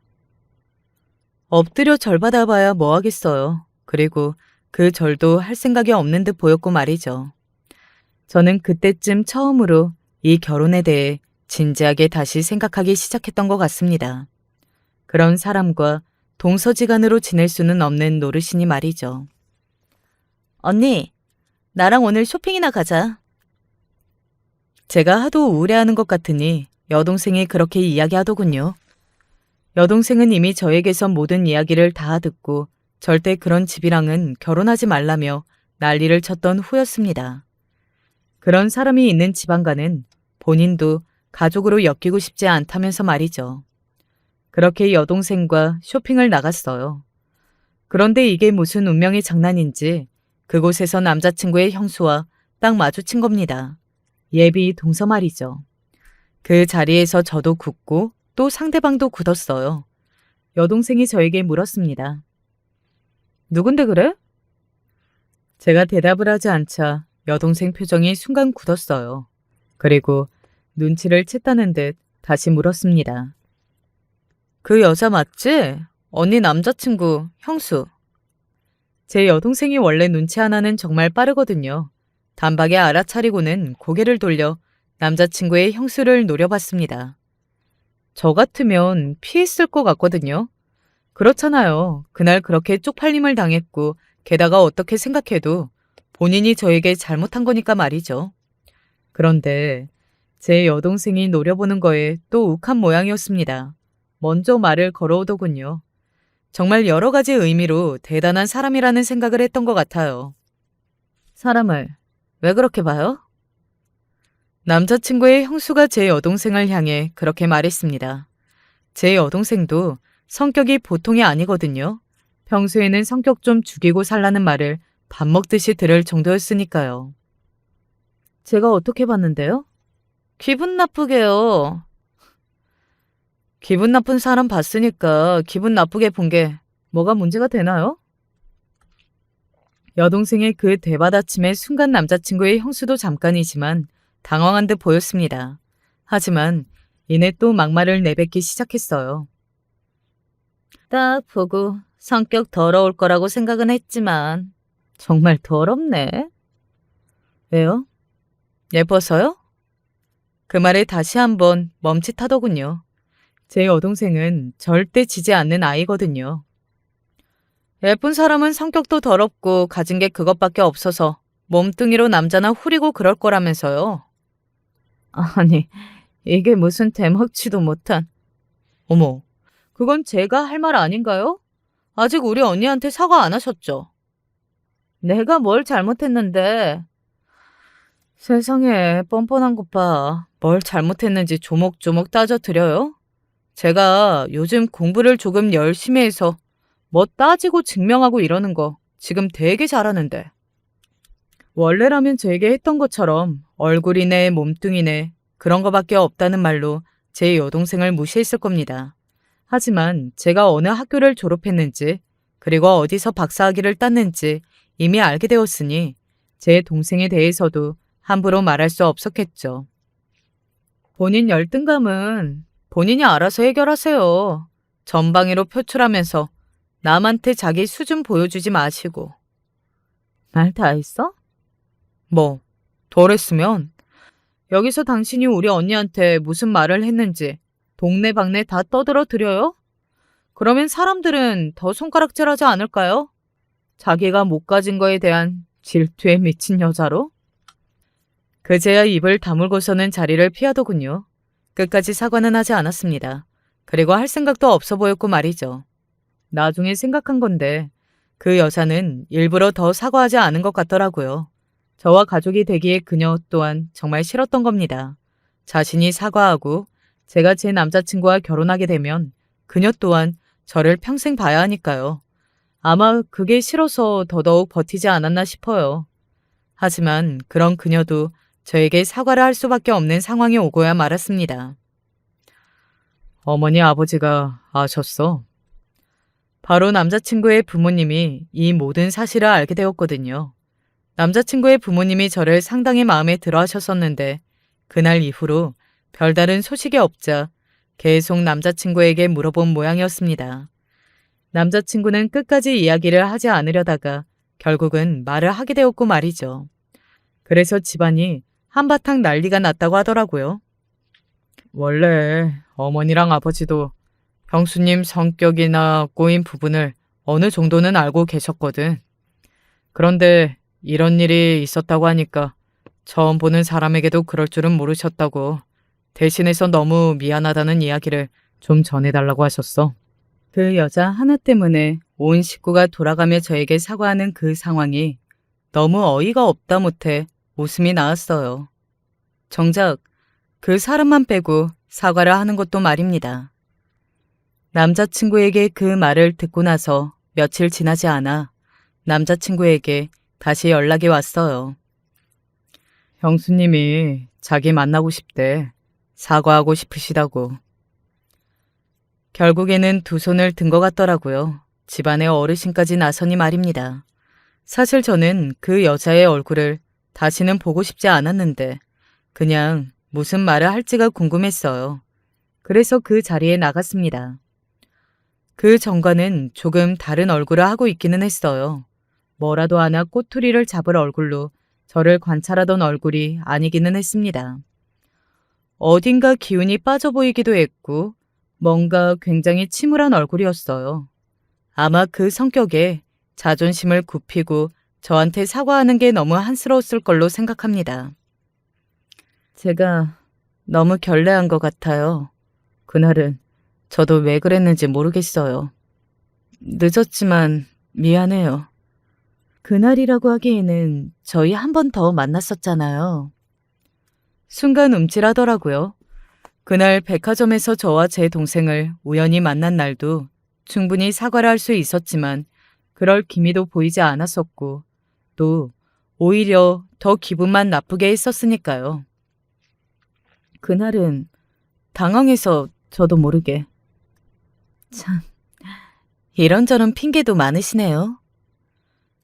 A: 엎드려 절 받아봐야 뭐 하겠어요. 그리고 그 절도 할 생각이 없는 듯 보였고 말이죠. 저는 그때쯤 처음으로 이 결혼에 대해 진지하게 다시 생각하기 시작했던 것 같습니다. 그런 사람과 동서지간으로 지낼 수는 없는 노릇이니 말이죠. 언니, 나랑 오늘 쇼핑이나 가자. 제가 하도 우울해하는 것 같으니 여동생이 그렇게 이야기하더군요. 여동생은 이미 저에게서 모든 이야기를 다 듣고 절대 그런 집이랑은 결혼하지 말라며 난리를 쳤던 후였습니다. 그런 사람이 있는 지방과는 본인도 가족으로 엮이고 싶지 않다면서 말이죠. 그렇게 여동생과 쇼핑을 나갔어요. 그런데 이게 무슨 운명의 장난인지 그곳에서 남자친구의 형수와 딱 마주친 겁니다. 예비 동서 말이죠. 그 자리에서 저도 굳고 또 상대방도 굳었어요. 여동생이 저에게 물었습니다. 누군데 그래? 제가 대답을 하지 않자 여동생 표정이 순간 굳었어요. 그리고 눈치를 챘다는 듯 다시 물었습니다. 그 여자 맞지? 언니 남자친구, 형수. 제 여동생이 원래 눈치 하나는 정말 빠르거든요. 단박에 알아차리고는 고개를 돌려 남자친구의 형수를 노려봤습니다. 저 같으면 피했을 것 같거든요. 그렇잖아요. 그날 그렇게 쪽팔림을 당했고 게다가 어떻게 생각해도 본인이 저에게 잘못한 거니까 말이죠. 그런데 제 여동생이 노려보는 거에 또 욱한 모양이었습니다. 먼저 말을 걸어오더군요. 정말 여러 가지 의미로 대단한 사람이라는 생각을 했던 것 같아요. 사람을 왜 그렇게 봐요? 남자친구의 형수가 제 여동생을 향해 그렇게 말했습니다. 제 여동생도 성격이 보통이 아니거든요. 평소에는 성격 좀 죽이고 살라는 말을 밥 먹듯이 들을 정도였으니까요. 제가 어떻게 봤는데요? 기분 나쁘게요. 기분 나쁜 사람 봤으니까 기분 나쁘게 본 게 뭐가 문제가 되나요? 여동생의 그 대받아침에 순간 남자친구의 형수도 잠깐이지만 당황한 듯 보였습니다. 하지만 이내 또 막말을 내뱉기 시작했어요. 딱 보고 성격 더러울 거라고 생각은 했지만 정말 더럽네. 왜요? 예뻐서요? 그 말에 다시 한번 멈칫하더군요. 제 여동생은 절대 지지 않는 아이거든요. 예쁜 사람은 성격도 더럽고 가진 게 그것밖에 없어서 몸뚱이로 남자나 후리고 그럴 거라면서요. 아니, 이게 무슨 대먹지도 못한. 어머, 그건 제가 할 말 아닌가요? 아직 우리 언니한테 사과 안 하셨죠? 내가 뭘 잘못했는데. 세상에 뻔뻔한 것 봐. 뭘 잘못했는지 조목조목 따져드려요? 제가 요즘 공부를 조금 열심히 해서 뭐 따지고 증명하고 이러는 거 지금 되게 잘하는데. 원래라면 제게 했던 것처럼 얼굴이네 몸뚱이네 그런 거밖에 없다는 말로 제 여동생을 무시했을 겁니다. 하지만 제가 어느 학교를 졸업했는지 그리고 어디서 박사학위를 땄는지 이미 알게 되었으니 제 동생에 대해서도 함부로 말할 수 없었겠죠. 본인 열등감은 본인이 알아서 해결하세요. 전방위로 표출하면서 남한테 자기 수준 보여주지 마시고. 말 다 했어? 뭐, 덜했으면 여기서 당신이 우리 언니한테 무슨 말을 했는지 동네방네 다 떠들어 드려요? 그러면 사람들은 더 손가락질하지 않을까요? 자기가 못 가진 거에 대한 질투에 미친 여자로? 그제야 입을 다물고서는 자리를 피하더군요. 끝까지 사과는 하지 않았습니다. 그리고 할 생각도 없어 보였고 말이죠. 나중에 생각한 건데 그 여자는 일부러 더 사과하지 않은 것 같더라고요. 저와 가족이 되기에 그녀 또한 정말 싫었던 겁니다. 자신이 사과하고 제가 제 남자친구와 결혼하게 되면 그녀 또한 저를 평생 봐야 하니까요. 아마 그게 싫어서 더더욱 버티지 않았나 싶어요. 하지만 그런 그녀도 저에게 사과를 할 수밖에 없는 상황이 오고야 말았습니다. 어머니 아버지가 아셨어. 바로 남자친구의 부모님이 이 모든 사실을 알게 되었거든요. 남자친구의 부모님이 저를 상당히 마음에 들어 하셨었는데 그날 이후로 별다른 소식이 없자 계속 남자친구에게 물어본 모양이었습니다. 남자친구는 끝까지 이야기를 하지 않으려다가 결국은 말을 하게 되었고 말이죠. 그래서 집안이 한바탕 난리가 났다고 하더라고요. 원래 어머니랑 아버지도 형수님 성격이나 꼬인 부분을 어느 정도는 알고 계셨거든. 그런데 이런 일이 있었다고 하니까 처음 보는 사람에게도 그럴 줄은 모르셨다고 대신해서 너무 미안하다는 이야기를 좀 전해달라고 하셨어. 그 여자 하나 때문에 온 식구가 돌아가며 저에게 사과하는 그 상황이 너무 어이가 없다 못해 웃음이 나왔어요. 정작 그 사람만 빼고 사과를 하는 것도 말입니다. 남자친구에게 그 말을 듣고 나서 며칠 지나지 않아 남자친구에게 다시 연락이 왔어요. 형수님이 자기 만나고 싶대. 사과하고 싶으시다고. 결국에는 두 손을 든 것 같더라고요. 집안의 어르신까지 나서니 말입니다. 사실 저는 그 여자의 얼굴을 다시는 보고 싶지 않았는데 그냥 무슨 말을 할지가 궁금했어요. 그래서 그 자리에 나갔습니다. 그 전과는 조금 다른 얼굴을 하고 있기는 했어요. 뭐라도 하나 꼬투리를 잡을 얼굴로 저를 관찰하던 얼굴이 아니기는 했습니다. 어딘가 기운이 빠져 보이기도 했고 뭔가 굉장히 침울한 얼굴이었어요. 아마 그 성격에 자존심을 굽히고 저한테 사과하는 게 너무 한스러웠을 걸로 생각합니다. 제가 너무 결례한 것 같아요. 그날은 저도 왜 그랬는지 모르겠어요. 늦었지만 미안해요. 그날이라고 하기에는 저희 한 번 더 만났었잖아요. 순간 움찔하더라고요. 그날 백화점에서 저와 제 동생을 우연히 만난 날도 충분히 사과를 할 수 있었지만 그럴 기미도 보이지 않았었고 또 오히려 더 기분만 나쁘게 했었으니까요. 그날은 당황해서 저도 모르게. 참, 이런저런 핑계도 많으시네요.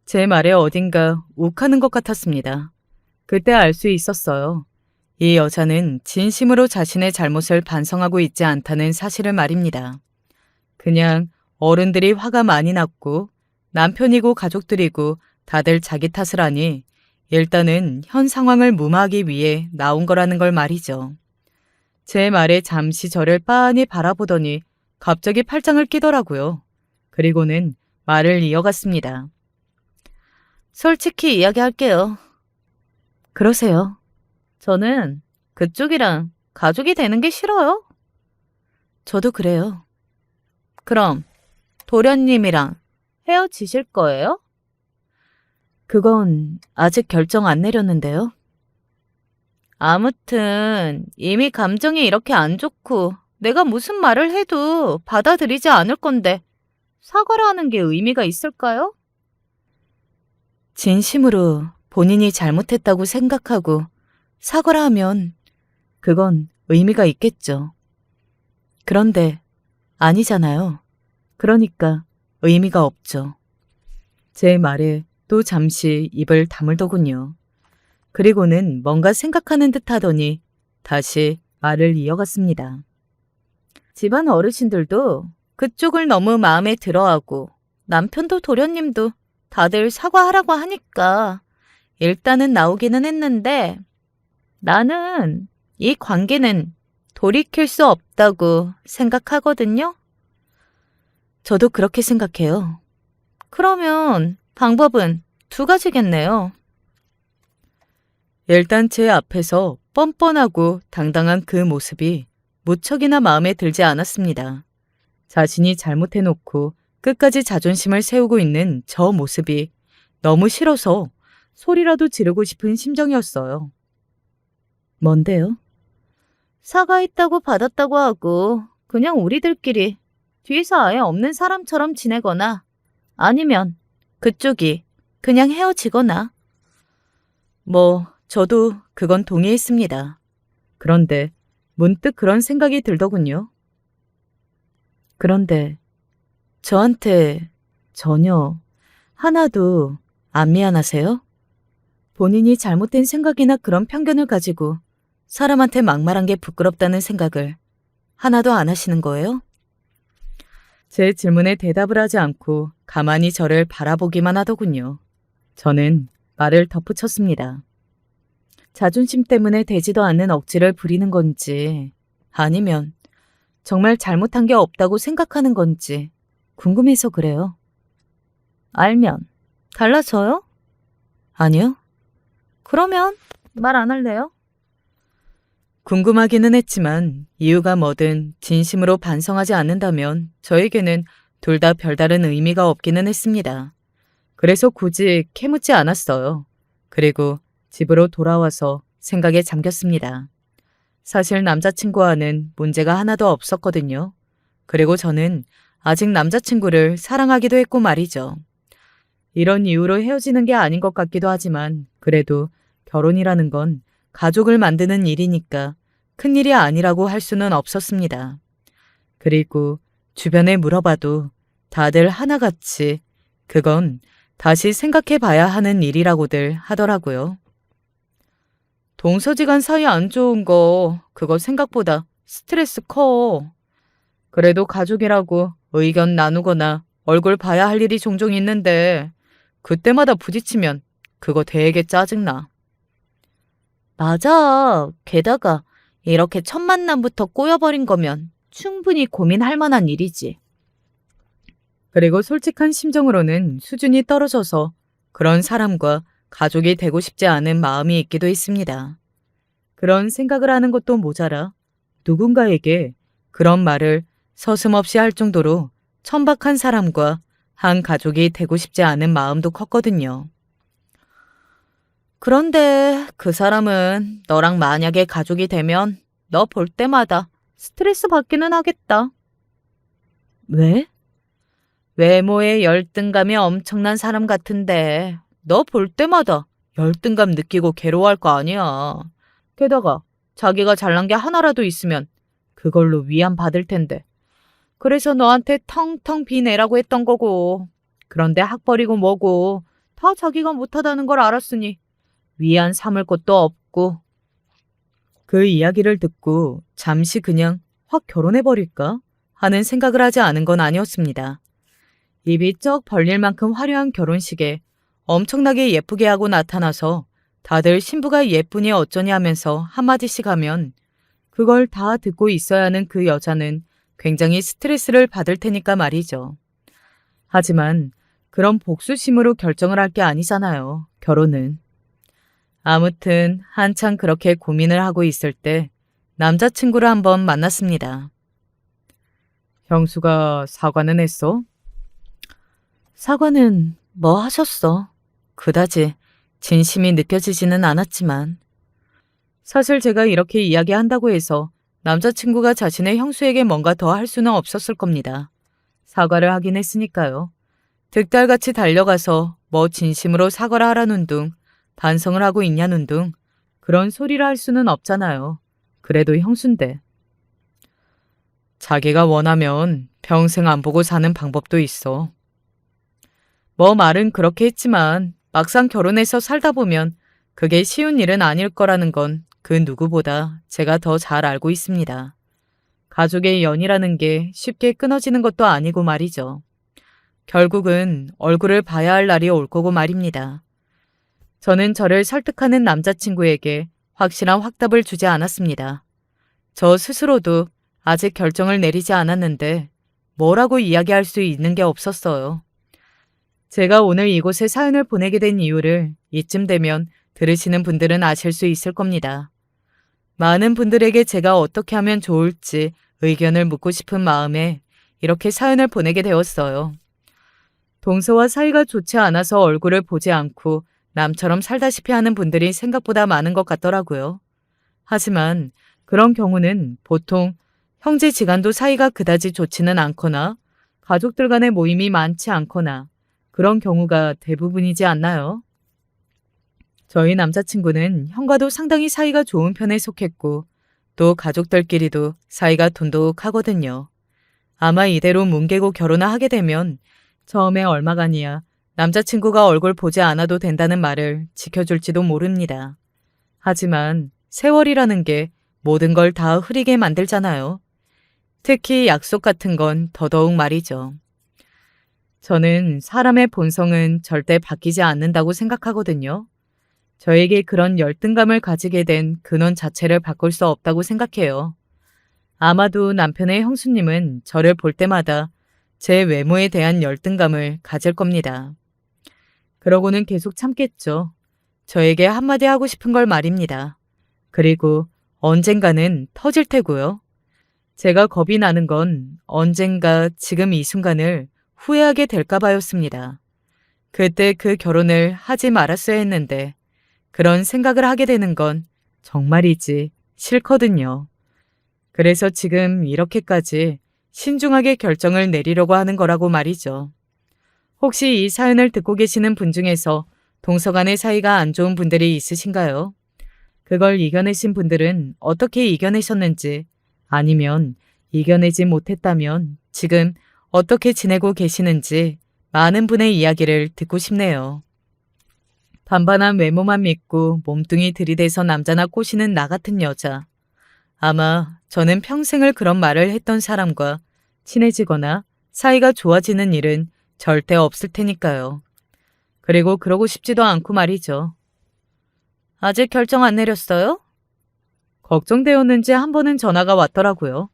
A: 제 말에 어딘가 욱하는 것 같았습니다. 그때 알 수 있었어요. 이 여자는 진심으로 자신의 잘못을 반성하고 있지 않다는 사실을 말입니다. 그냥 어른들이 화가 많이 났고 남편이고 가족들이고 다들 자기 탓을 하니 일단은 현 상황을 무마하기 위해 나온 거라는 걸 말이죠. 제 말에 잠시 저를 빤히 바라보더니 갑자기 팔짱을 끼더라고요. 그리고는 말을 이어갔습니다. 솔직히 이야기할게요. 그러세요. 저는 그쪽이랑 가족이 되는 게 싫어요. 저도 그래요. 그럼 도련님이랑 헤어지실 거예요? 그건 아직 결정 안 내렸는데요. 아무튼 이미 감정이 이렇게 안 좋고 내가 무슨 말을 해도 받아들이지 않을 건데 사과를 하는 게 의미가 있을까요? 진심으로 본인이 잘못했다고 생각하고 사과를 하면 그건 의미가 있겠죠. 그런데 아니잖아요. 그러니까 의미가 없죠. 제 말에 또 잠시 입을 다물더군요. 그리고는 뭔가 생각하는 듯 하더니 다시 말을 이어갔습니다. 집안 어르신들도 그쪽을 너무 마음에 들어하고 남편도 도련님도 다들 사과하라고 하니까 일단은 나오기는 했는데 나는 이 관계는 돌이킬 수 없다고 생각하거든요. 저도 그렇게 생각해요. 그러면 방법은 두 가지겠네요. 일단 제 앞에서 뻔뻔하고 당당한 그 모습이 무척이나 마음에 들지 않았습니다. 자신이 잘못해놓고 끝까지 자존심을 세우고 있는 저 모습이 너무 싫어서 소리라도 지르고 싶은 심정이었어요. 뭔데요? 사과했다고 받았다고 하고 그냥 우리들끼리 뒤에서 아예 없는 사람처럼 지내거나 아니면 그쪽이 그냥 헤어지거나. 저도 그건 동의했습니다. 그런데 문득 그런 생각이 들더군요. 그런데 저한테 전혀 하나도 안 미안하세요? 본인이 잘못된 생각이나 그런 편견을 가지고 사람한테 막말한 게 부끄럽다는 생각을 하나도 안 하시는 거예요? 제 질문에 대답을 하지 않고 가만히 저를 바라보기만 하더군요. 저는 말을 덧붙였습니다. 자존심 때문에 되지도 않는 억지를 부리는 건지 아니면 정말 잘못한 게 없다고 생각하는 건지 궁금해서 그래요. 알면 달라져요? 아니요. 그러면 말 안 할래요? 궁금하기는 했지만 이유가 뭐든 진심으로 반성하지 않는다면 저에게는 둘 다 별다른 의미가 없기는 했습니다. 그래서 굳이 캐묻지 않았어요. 그리고 집으로 돌아와서 생각에 잠겼습니다. 사실 남자친구와는 문제가 하나도 없었거든요. 그리고 저는 아직 남자친구를 사랑하기도 했고 말이죠. 이런 이유로 헤어지는 게 아닌 것 같기도 하지만 그래도 결혼이라는 건 가족을 만드는 일이니까 큰일이 아니라고 할 수는 없었습니다. 그리고 주변에 물어봐도 다들 하나같이 그건 다시 생각해 봐야 하는 일이라고들 하더라고요. 동서지간 사이 안 좋은 거 그거 생각보다 스트레스 커. 그래도 가족이라고 의견 나누거나 얼굴 봐야 할 일이 종종 있는데 그때마다 부딪히면 그거 되게 짜증나. 맞아. 게다가 이렇게 첫 만남부터 꼬여버린 거면 충분히 고민할 만한 일이지. 그리고 솔직한 심정으로는 수준이 떨어져서 그런 사람과 가족이 되고 싶지 않은 마음이 있기도 했습니다. 그런 생각을 하는 것도 모자라 누군가에게 그런 말을 서슴없이 할 정도로 천박한 사람과 한 가족이 되고 싶지 않은 마음도 컸거든요. 그런데 그 사람은 너랑 만약에 가족이 되면 너 볼 때마다 스트레스 받기는 하겠다. 왜? 외모에 열등감이 엄청난 사람 같은데 너 볼 때마다 열등감 느끼고 괴로워할 거 아니야. 게다가 자기가 잘난 게 하나라도 있으면 그걸로 위안 받을 텐데. 그래서 너한테 텅텅 비내라고 했던 거고. 그런데 학벌이고 뭐고 다 자기가 못하다는 걸 알았으니 위안 삼을 것도 없고. 그 이야기를 듣고 잠시 그냥 확 결혼해버릴까 하는 생각을 하지 않은 건 아니었습니다. 입이 쩍 벌릴 만큼 화려한 결혼식에 엄청나게 예쁘게 하고 나타나서 다들 신부가 예쁘니 어쩌니 하면서 한마디씩 하면 그걸 다 듣고 있어야 하는 그 여자는 굉장히 스트레스를 받을 테니까 말이죠. 하지만 그런 복수심으로 결정을 할 게 아니잖아요, 결혼은. 아무튼 한창 그렇게 고민을 하고 있을 때 남자친구를 한번 만났습니다. 형수가 사과는 했어? 사과는 뭐 하셨어? 그다지 진심이 느껴지지는 않았지만. 사실 제가 이렇게 이야기한다고 해서 남자친구가 자신의 형수에게 뭔가 더 할 수는 없었을 겁니다. 사과를 하긴 했으니까요. 득달같이 달려가서 뭐 진심으로 사과를 하라는 둥, 반성을 하고 있냐는 둥, 그런 소리를 할 수는 없잖아요. 그래도 형수인데. 자기가 원하면 평생 안 보고 사는 방법도 있어. 뭐 말은 그렇게 했지만 막상 결혼해서 살다 보면 그게 쉬운 일은 아닐 거라는 건 그 누구보다 제가 더 잘 알고 있습니다. 가족의 연이라는 게 쉽게 끊어지는 것도 아니고 말이죠. 결국은 얼굴을 봐야 할 날이 올 거고 말입니다. 저는 저를 설득하는 남자친구에게 확실한 확답을 주지 않았습니다. 저 스스로도 아직 결정을 내리지 않았는데 뭐라고 이야기할 수 있는 게 없었어요. 제가 오늘 이곳에 사연을 보내게 된 이유를 이쯤 되면 들으시는 분들은 아실 수 있을 겁니다. 많은 분들에게 제가 어떻게 하면 좋을지 의견을 묻고 싶은 마음에 이렇게 사연을 보내게 되었어요. 동서와 사이가 좋지 않아서 얼굴을 보지 않고 남처럼 살다시피 하는 분들이 생각보다 많은 것 같더라고요. 하지만 그런 경우는 보통 형제지간도 사이가 그다지 좋지는 않거나 가족들 간의 모임이 많지 않거나 그런 경우가 대부분이지 않나요? 저희 남자친구는 형과도 상당히 사이가 좋은 편에 속했고 또 가족들끼리도 사이가 돈독하거든요. 아마 이대로 뭉개고 결혼을 하게 되면 처음에 얼마간이야 남자친구가 얼굴 보지 않아도 된다는 말을 지켜줄지도 모릅니다. 하지만 세월이라는 게 모든 걸 다 흐리게 만들잖아요. 특히 약속 같은 건 더더욱 말이죠. 저는 사람의 본성은 절대 바뀌지 않는다고 생각하거든요. 저에게 그런 열등감을 가지게 된 근원 자체를 바꿀 수 없다고 생각해요. 아마도 남편의 형수님은 저를 볼 때마다 제 외모에 대한 열등감을 가질 겁니다. 그러고는 계속 참겠죠. 저에게 한마디 하고 싶은 걸 말입니다. 그리고 언젠가는 터질 테고요. 제가 겁이 나는 건 언젠가 지금 이 순간을 후회하게 될까 봐였습니다. 그때 그 결혼을 하지 말았어야 했는데 그런 생각을 하게 되는 건 정말이지 싫거든요. 그래서 지금 이렇게까지 신중하게 결정을 내리려고 하는 거라고 말이죠. 혹시 이 사연을 듣고 계시는 분 중에서 동서간의 사이가 안 좋은 분들이 있으신가요? 그걸 이겨내신 분들은 어떻게 이겨내셨는지, 아니면 이겨내지 못했다면 지금 어떻게 지내고 계시는지 많은 분의 이야기를 듣고 싶네요. 반반한 외모만 믿고 몸뚱이 들이대서 남자나 꼬시는 나 같은 여자. 아마 저는 평생을 그런 말을 했던 사람과 친해지거나 사이가 좋아지는 일은 절대 없을 테니까요. 그리고 그러고 싶지도 않고 말이죠. 아직 결정 안 내렸어요? 걱정되었는지 한 번은 전화가 왔더라고요.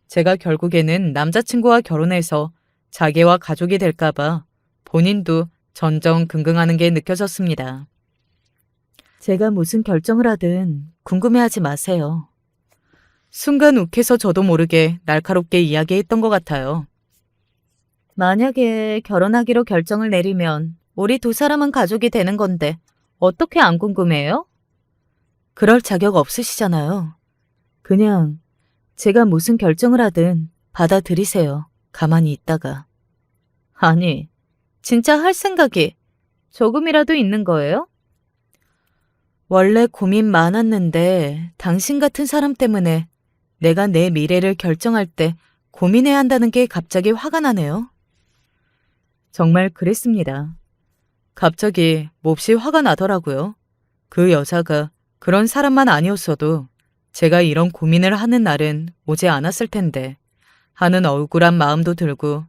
A: 제가 결국에는 남자친구와 결혼해서 자기와 가족이 될까봐 본인도 전전긍긍하는 게 느껴졌습니다. 제가 무슨 결정을 하든 궁금해하지 마세요. 순간 욱해서 저도 모르게 날카롭게 이야기했던 것 같아요. 만약에 결혼하기로 결정을 내리면 우리 두 사람은 가족이 되는 건데 어떻게 안 궁금해요? 그럴 자격 없으시잖아요. 그냥 제가 무슨 결정을 하든 받아들이세요. 가만히 있다가. 아니, 진짜 할 생각이 조금이라도 있는 거예요? 원래 고민 많았는데 당신 같은 사람 때문에 내가 내 미래를 결정할 때 고민해야 한다는 게 갑자기 화가 나네요. 정말 그랬습니다. 갑자기 몹시 화가 나더라고요. 그 여자가 그런 사람만 아니었어도 제가 이런 고민을 하는 날은 오지 않았을 텐데 하는 억울한 마음도 들고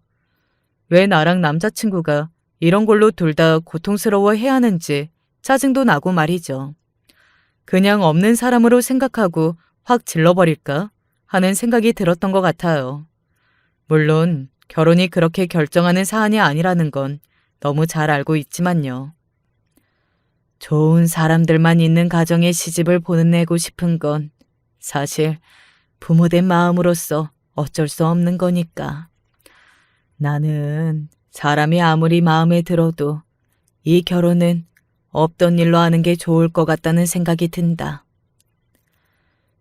A: 왜 나랑 남자친구가 이런 걸로 둘 다 고통스러워해야 하는지 짜증도 나고 말이죠. 그냥 없는 사람으로 생각하고 확 질러버릴까 하는 생각이 들었던 것 같아요. 물론 결혼이 그렇게 결정하는 사안이 아니라는 건 너무 잘 알고 있지만요. 좋은 사람들만 있는 가정에 시집을 보내고 싶은 건 사실 부모된 마음으로서 어쩔 수 없는 거니까. 나는 사람이 아무리 마음에 들어도 이 결혼은 없던 일로 하는 게 좋을 것 같다는 생각이 든다.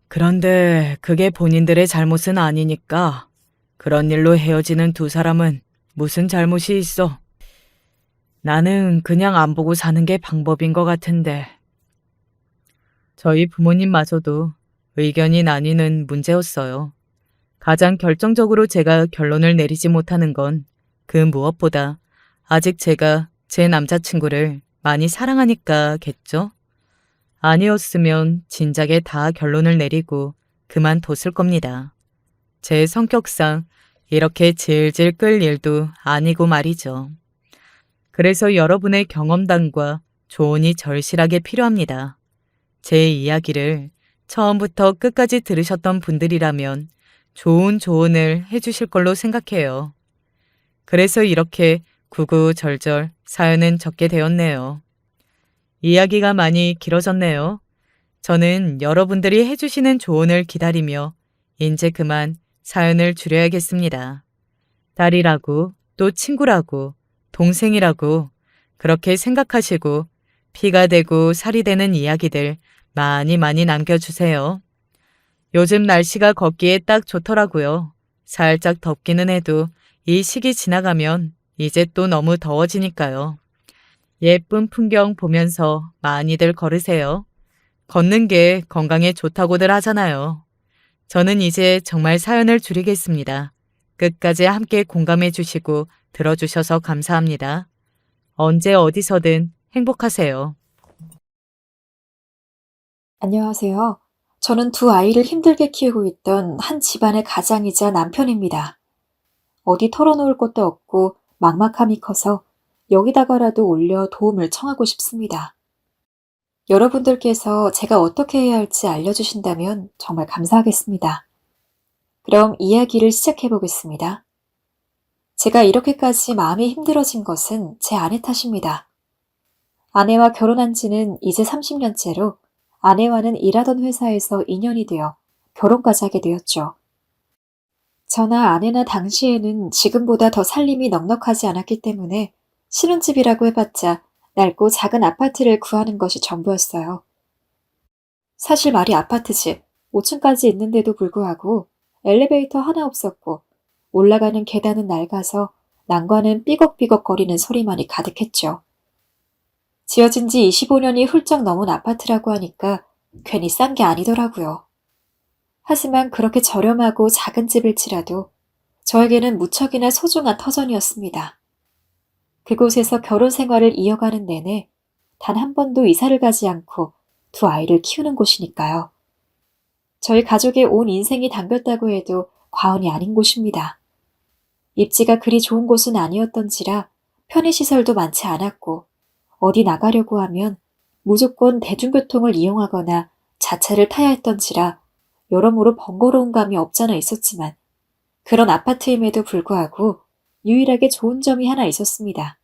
A: 그런데 그게 본인들의 잘못은 아니니까 그런 일로 헤어지는 두 사람은 무슨 잘못이 있어? 나는 그냥 안 보고 사는 게 방법인 것 같은데. 저희 부모님마저도 의견이 나뉘는 문제였어요. 가장 결정적으로 제가 결론을 내리지 못하는 건 그 무엇보다 아직 제가 제 남자친구를 많이 사랑하니까겠죠? 아니었으면 진작에 다 결론을 내리고 그만뒀을 겁니다. 제 성격상 이렇게 질질 끌 일도 아니고 말이죠. 그래서 여러분의 경험담과 조언이 절실하게 필요합니다. 제 이야기를 처음부터 끝까지 들으셨던 분들이라면 좋은 조언을 해주실 걸로 생각해요. 그래서 이렇게 구구절절 사연은 적게 되었네요. 이야기가 많이 길어졌네요. 저는 여러분들이 해주시는 조언을 기다리며 이제 그만 사연을 줄여야겠습니다. 딸이라고, 또 친구라고, 동생이라고 그렇게 생각하시고 피가 되고 살이 되는 이야기들 많이 많이 남겨주세요. 요즘 날씨가 걷기에 딱 좋더라고요. 살짝 덥기는 해도 이 시기 지나가면 이제 또 너무 더워지니까요. 예쁜 풍경 보면서 많이들 걸으세요. 걷는 게 건강에 좋다고들 하잖아요. 저는 이제 정말 사연을 줄이겠습니다. 끝까지 함께 공감해 주시고 들어주셔서 감사합니다. 언제 어디서든 행복하세요.
B: 안녕하세요. 저는 두 아이를 힘들게 키우고 있던 한 집안의 가장이자 남편입니다. 어디 털어놓을 것도 없고 막막함이 커서 여기다가라도 올려 도움을 청하고 싶습니다. 여러분들께서 제가 어떻게 해야 할지 알려주신다면 정말 감사하겠습니다. 그럼 이야기를 시작해 보겠습니다. 제가 이렇게까지 마음이 힘들어진 것은 제 아내 탓입니다. 아내와 결혼한 지는 이제 30년째로 아내와는 일하던 회사에서 인연이 되어 결혼까지 하게 되었죠. 저나 아내나 당시에는 지금보다 더 살림이 넉넉하지 않았기 때문에 신혼집이라고 해봤자 낡고 작은 아파트를 구하는 것이 전부였어요. 사실 말이 아파트지 5층까지 있는데도 불구하고 엘리베이터 하나 없었고 올라가는 계단은 낡아서 난관은 삐걱삐걱거리는 소리만이 가득했죠. 지어진 지 25년이 훌쩍 넘은 아파트라고 하니까 괜히 싼 게 아니더라고요. 하지만 그렇게 저렴하고 작은 집일지라도 저에게는 무척이나 소중한 터전이었습니다. 그곳에서 결혼 생활을 이어가는 내내 단 한 번도 이사를 가지 않고 두 아이를 키우는 곳이니까요. 저희 가족의 온 인생이 담겼다고 해도 과언이 아닌 곳입니다. 입지가 그리 좋은 곳은 아니었던지라 편의시설도 많지 않았고 어디 나가려고 하면 무조건 대중교통을 이용하거나 자차를 타야 했던지라 여러모로 번거로운 감이 없잖아 있었지만 그런 아파트임에도 불구하고 유일하게 좋은 점이 하나 있었습니다.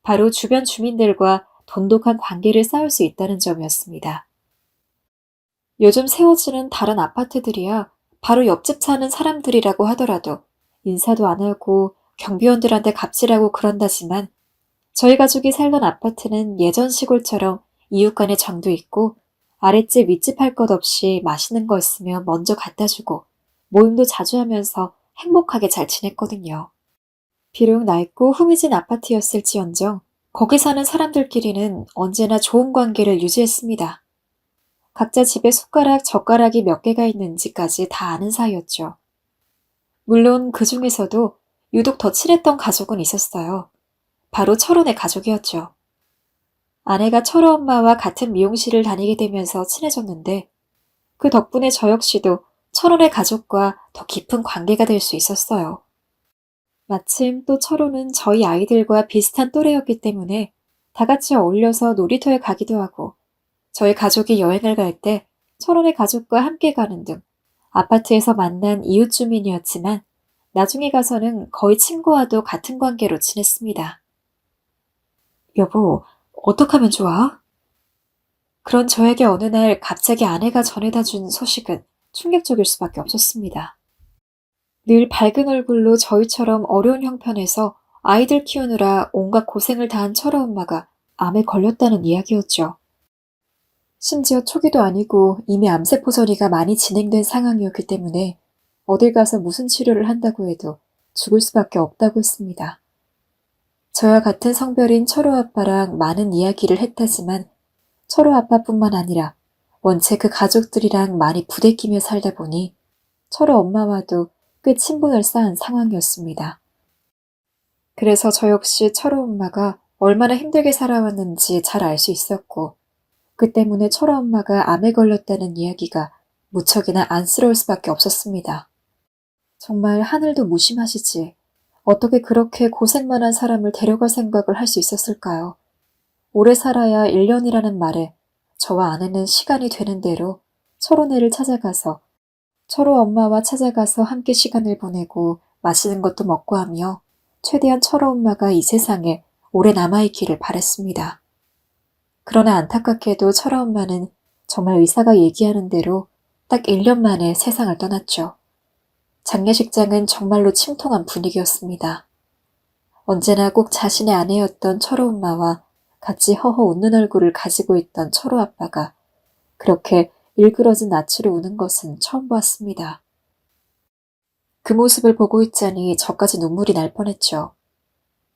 B: 바로 주변 주민들과 돈독한 관계를 쌓을 수 있다는 점이었습니다. 요즘 세워지는 다른 아파트들이야 바로 옆집 사는 사람들이라고 하더라도 인사도 안 하고 경비원들한테 갑질하고 그런다지만 저희 가족이 살던 아파트는 예전 시골처럼 이웃 간의 정도 있고 아랫집 윗집 할 것 없이 맛있는 거 있으면 먼저 갖다 주고 모임도 자주 하면서 행복하게 잘 지냈거든요. 비록 낡고 후미진 아파트였을지언정 거기 사는 사람들끼리는 언제나 좋은 관계를 유지했습니다. 각자 집에 숟가락, 젓가락이 몇 개가 있는지까지 다 아는 사이였죠. 물론 그 중에서도 유독 더 친했던 가족은 있었어요. 바로 철원의 가족이었죠. 아내가 철호 엄마와 같은 미용실을 다니게 되면서 친해졌는데 그 덕분에 저 역시도 철원의 가족과 더 깊은 관계가 될 수 있었어요. 마침 또 철호는 저희 아이들과 비슷한 또래였기 때문에 다 같이 어울려서 놀이터에 가기도 하고 저희 가족이 여행을 갈 때 철원의 가족과 함께 가는 등 아파트에서 만난 이웃 주민이었지만 나중에 가서는 거의 친구와도 같은 관계로 지냈습니다. 여보, 어떡하면 좋아? 그런 저에게 어느 날 갑자기 아내가 전해다 준 소식은 충격적일 수밖에 없었습니다. 늘 밝은 얼굴로 저희처럼 어려운 형편에서 아이들 키우느라 온갖 고생을 다한 철호 엄마가 암에 걸렸다는 이야기였죠. 심지어 초기도 아니고 이미 암세포 전이가 많이 진행된 상황이었기 때문에 어딜 가서 무슨 치료를 한다고 해도 죽을 수밖에 없다고 했습니다. 저와 같은 성별인 철호 아빠랑 많은 이야기를 했다지만 철호 아빠뿐만 아니라 원체 그 가족들이랑 많이 부대끼며 살다 보니 철호 엄마와도 꽤 친분을 쌓은 상황이었습니다. 그래서 저 역시 철호 엄마가 얼마나 힘들게 살아왔는지 잘 알 수 있었고 그 때문에 철호 엄마가 암에 걸렸다는 이야기가 무척이나 안쓰러울 수밖에 없었습니다. 정말 하늘도 무심하시지. 어떻게 그렇게 고생만 한 사람을 데려갈 생각을 할 수 있었을까요? 오래 살아야 1년이라는 말에 저와 아내는 시간이 되는 대로 철호네를 찾아가서 철호 엄마와 찾아가서 함께 시간을 보내고 맛있는 것도 먹고 하며 최대한 철호 엄마가 이 세상에 오래 남아있기를 바랬습니다. 그러나 안타깝게도 철호 엄마는 정말 의사가 얘기하는 대로 딱 1년 만에 세상을 떠났죠. 장례식장은 정말로 침통한 분위기였습니다. 언제나 꼭 자신의 아내였던 철호 엄마와 같이 허허 웃는 얼굴을 가지고 있던 철호 아빠가 그렇게 일그러진 낯으로 우는 것은 처음 보았습니다. 그 모습을 보고 있자니 저까지 눈물이 날 뻔했죠.